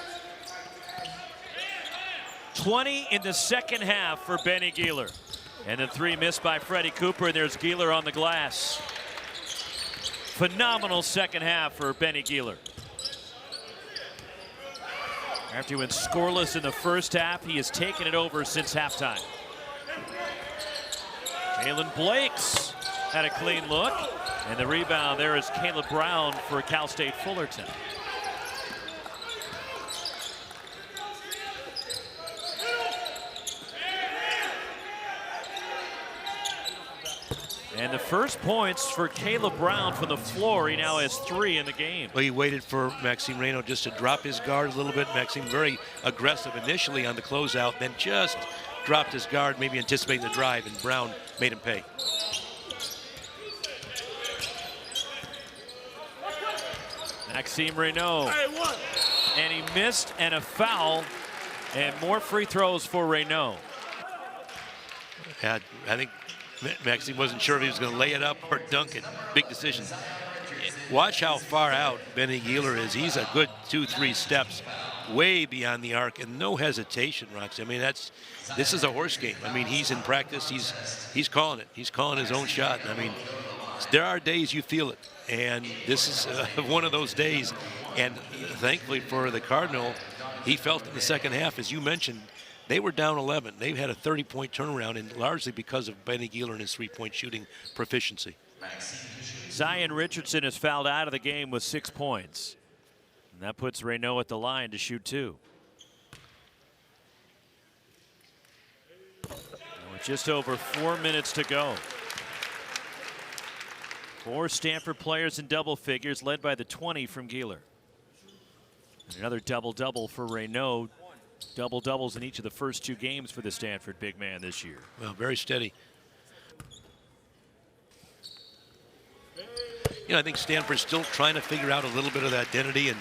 20 in the second half for Benny Gealer. And the 3 missed by Freddie Cooper. There's Gealer on the glass. Phenomenal second half for Benny Gealer. After he went scoreless in the first half, he has taken it over since halftime. Jaylen Blakes had a clean look. And the rebound there is Caleb Brown for Cal State Fullerton. And the first points for Caleb Brown from the floor. He now has 3 in the game. Well, he waited for Maxime Raynaud just to drop his guard a little bit. Maxime very aggressive initially on the closeout, then just dropped his guard, maybe anticipating the drive, and Brown made him pay. Maxime Raynaud. And he missed, and a foul, and more free throws for Raynaud. I think Maxime wasn't sure if he was going to lay it up or dunk it. Big decision. Watch how far out Benny Gealer is. He's a good 2-3 steps way beyond the arc, and no hesitation, Roxy. I mean, this is a horse game. I mean, he's in practice. He's calling it. He's calling his own shot. I mean, there are days you feel it, and this is one of those days. And thankfully for the Cardinal, he felt in the second half, as you mentioned, they were down 11. They've had a 30-point turnaround, and largely because of Benny Gealer and his three-point shooting proficiency. Zion Richardson is fouled out of the game with 6 points. And that puts Raynaud at the line to shoot 2. With just over 4 minutes to go. 4 Stanford players in double figures, led by the 20 from Gealer. And another double-double for Raynaud. Double-doubles in each of the first 2 games for the Stanford big man this year. Well, very steady. You know, I think Stanford's still trying to figure out a little bit of that identity,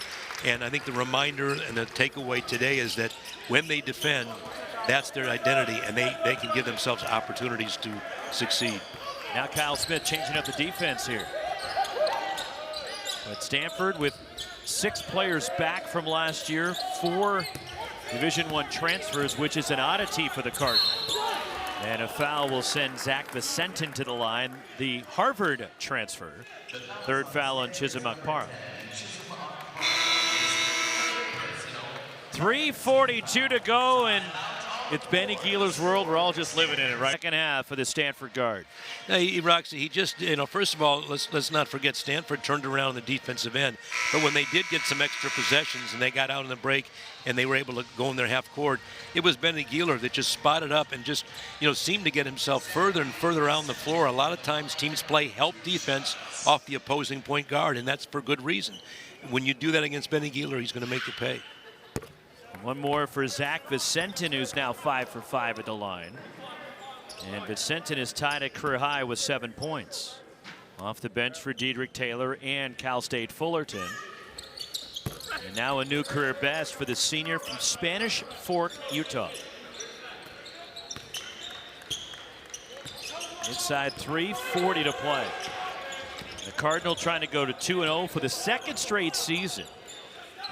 and I think the reminder and the takeaway today is that when they defend, that's their identity, and they can give themselves opportunities to succeed. Now Kyle Smith changing up the defense here. But Stanford with 6 players back from last year, 4 Division I transfers, which is an oddity for the Cardinals. And a foul will send Zach Vicentin to the line, the Harvard transfer. 3rd foul on Chisholm Akpara. 3:42 to go, and it's Benny Gealer's world. We're all just living in it, right? Second half for the Stanford guard. Hey, Roxy, he just, first of all, let's not forget Stanford turned around on the defensive end. But when they did get some extra possessions and they got out in the break and they were able to go in their half court, it was Benny Gealer that just spotted up and just, seemed to get himself further and further around the floor. A lot of times teams play help defense off the opposing point guard, and that's for good reason. When you do that against Benny Gealer, he's going to make you pay. One more for Zach Vicentin, who's now 5 for 5 at the line. And Vicentin is tied at career high with 7 points. Off the bench for Diedrich Taylor and Cal State Fullerton. And now a new career best for the senior from Spanish Fork, Utah. Inside 3:40 to play. The Cardinal trying to go to 2-0 for the 2nd straight season.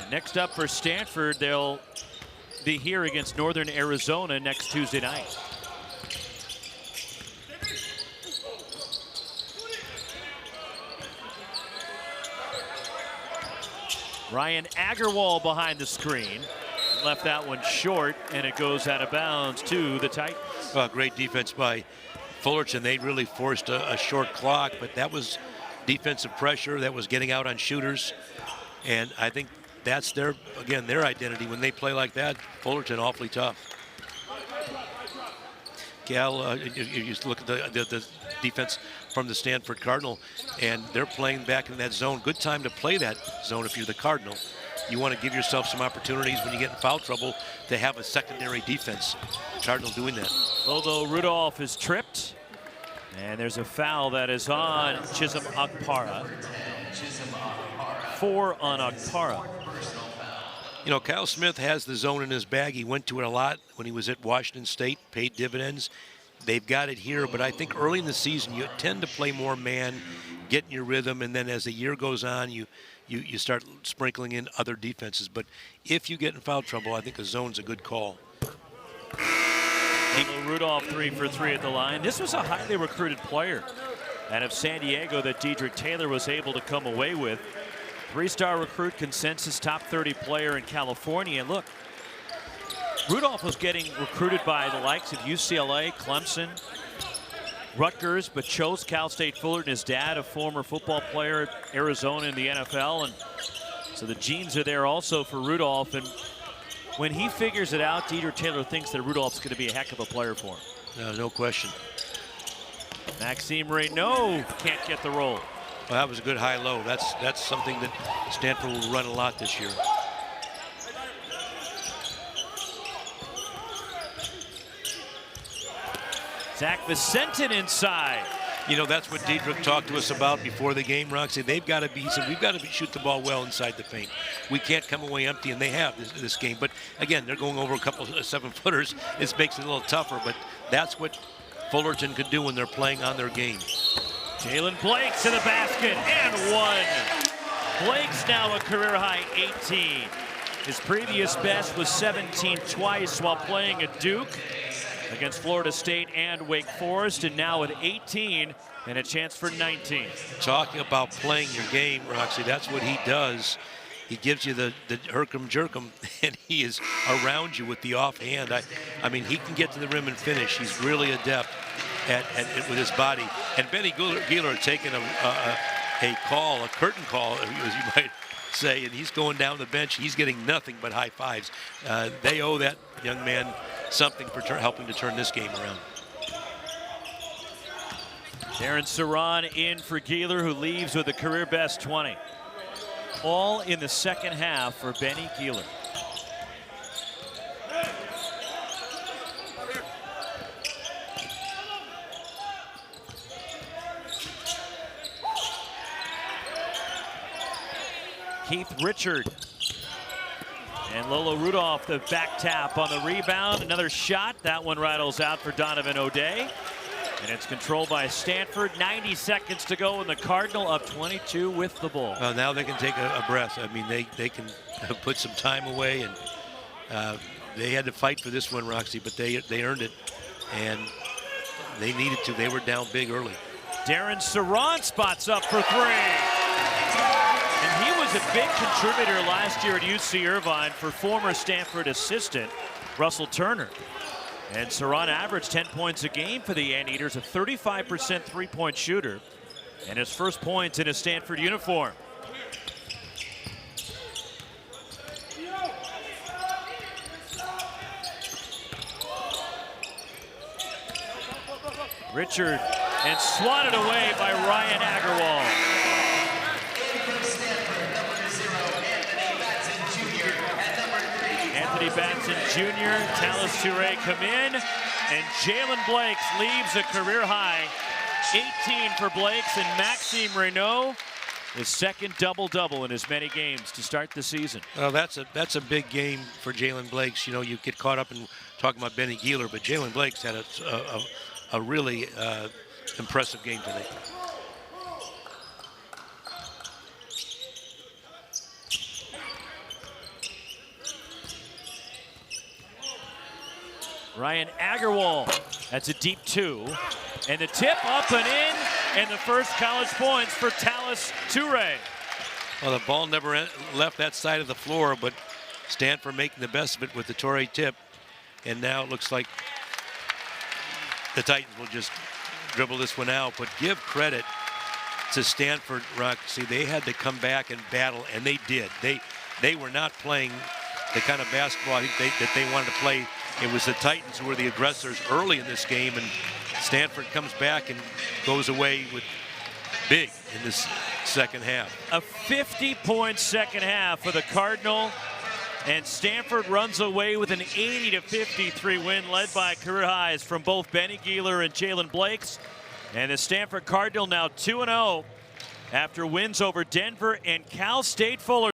And next up for Stanford, they'll be here against Northern Arizona next Tuesday night. Ryan Agarwal behind the screen. Left that one short, and it goes out of bounds to the Titans. Well, great defense by Fullerton. They really forced a short clock, but that was defensive pressure. That was getting out on shooters. And I think that's their identity. When they play like that, Fullerton awfully tough. Cal, you look at the defense from the Stanford Cardinal, and they're playing back in that zone. Good time to play that zone if you're the Cardinal. You want to give yourself some opportunities when you get in foul trouble to have a secondary defense. Cardinal doing that. Although Rudolph is tripped, and there's a foul that is on Chisholm Akpara. 4 on Akpara. Cal Smith has the zone in his bag. He went to it a lot when he was at Washington State, paid dividends. They've got it here, but I think early in the season you tend to play more man, get in your rhythm, and then as the year goes on, you start sprinkling in other defenses. But if you get in foul trouble, I think a zone's a good call. Rudolph 3 for 3 at the line. This was a highly recruited player out of San Diego that Diedrich Taylor was able to come away with. 3-star recruit, consensus top 30 player in California. And look, Rudolph was getting recruited by the likes of UCLA, Clemson, Rutgers, but chose Cal State Fullerton. His dad, a former football player at Arizona in the NFL, and so the genes are there also for Rudolph. And when he figures it out, Diedrich Taylor thinks that Rudolph's going to be a heck of a player for him. No question. Maxime Raynaud can't get the roll. Well, that was a good high-low. That's something that Stanford will run a lot this year. Zach Vicentin inside. You know, that's what Diedrich talked to us about before the game, Roxy. They've got to be, he said, we've got to shoot the ball well inside the paint. We can't come away empty, and they have this game. But again, they're going over a couple of 7-footers. It makes it a little tougher, but that's what Fullerton could do when they're playing on their game. Jaylen Blakes to the basket and one. Blakes now a career high 18. His previous best was 17 twice while playing at Duke against Florida State and Wake Forest, and now with 18 and a chance for 19. Talking about playing your game, Roxy, that's what he does. He gives you the herkum-jerkum, and he is around you with the offhand. I mean, he can get to the rim and finish. He's really adept at with his body. And Benny Gealer taking a call, a curtain call, as you might say, and he's going down the bench. He's getting nothing but high fives. They owe that young man something for helping to turn this game around. Darren Saran in for Gealer, who leaves with a career best 20. All in the second half for Benny Gealer. Keith Richard. And Lolo Rudolph, the back tap on the rebound. Another shot. That one rattles out for Donovan O'Day. And it's controlled by Stanford. 90 seconds to go, and the Cardinal up 22 with the ball. Now they can take a breath. I mean, they can put some time away, and they had to fight for this one, Roxy, but they earned it, and they needed to. They were down big early. Darren Saran spots up for three. And he was a big contributor last year at UC Irvine for former Stanford assistant Russell Turner. And Saran averaged 10 points a game for the Anteaters, a 35% three-point shooter, and his first points in a Stanford uniform. Richard, and swatted away by Ryan Agarwal. Anthony Batson Jr., Tallis Toure come in, and Jaylen Blakes leaves a career high 18 for Blakes, and Maxime Raynaud, his second double-double in as many games to start the season. Well, that's a big game for Jaylen Blakes. You know, you get caught up in talking about Benny Gealer, but Jaylen Blakes had a really impressive game today. Ryan Agarwal, that's a deep two. And the tip up and in, and the first college points for Tallis Toure. Well, the ball never left that side of the floor, but Stanford making the best of it with the Toure tip. And now it looks like the Titans will just dribble this one out. But give credit to Stanford, Roxy. They had to come back and battle, and they did. They were not playing the kind of basketball I think that they wanted to play. It was the Titans who were the aggressors early in this game, and Stanford comes back and goes away with big in this second half. A 50-point second half for the Cardinal, and Stanford runs away with an 80-53 win, led by career highs from both Benny Gealer and Jaylen Blakes. And the Stanford Cardinal now 2-0 after wins over Denver and Cal State Fullerton.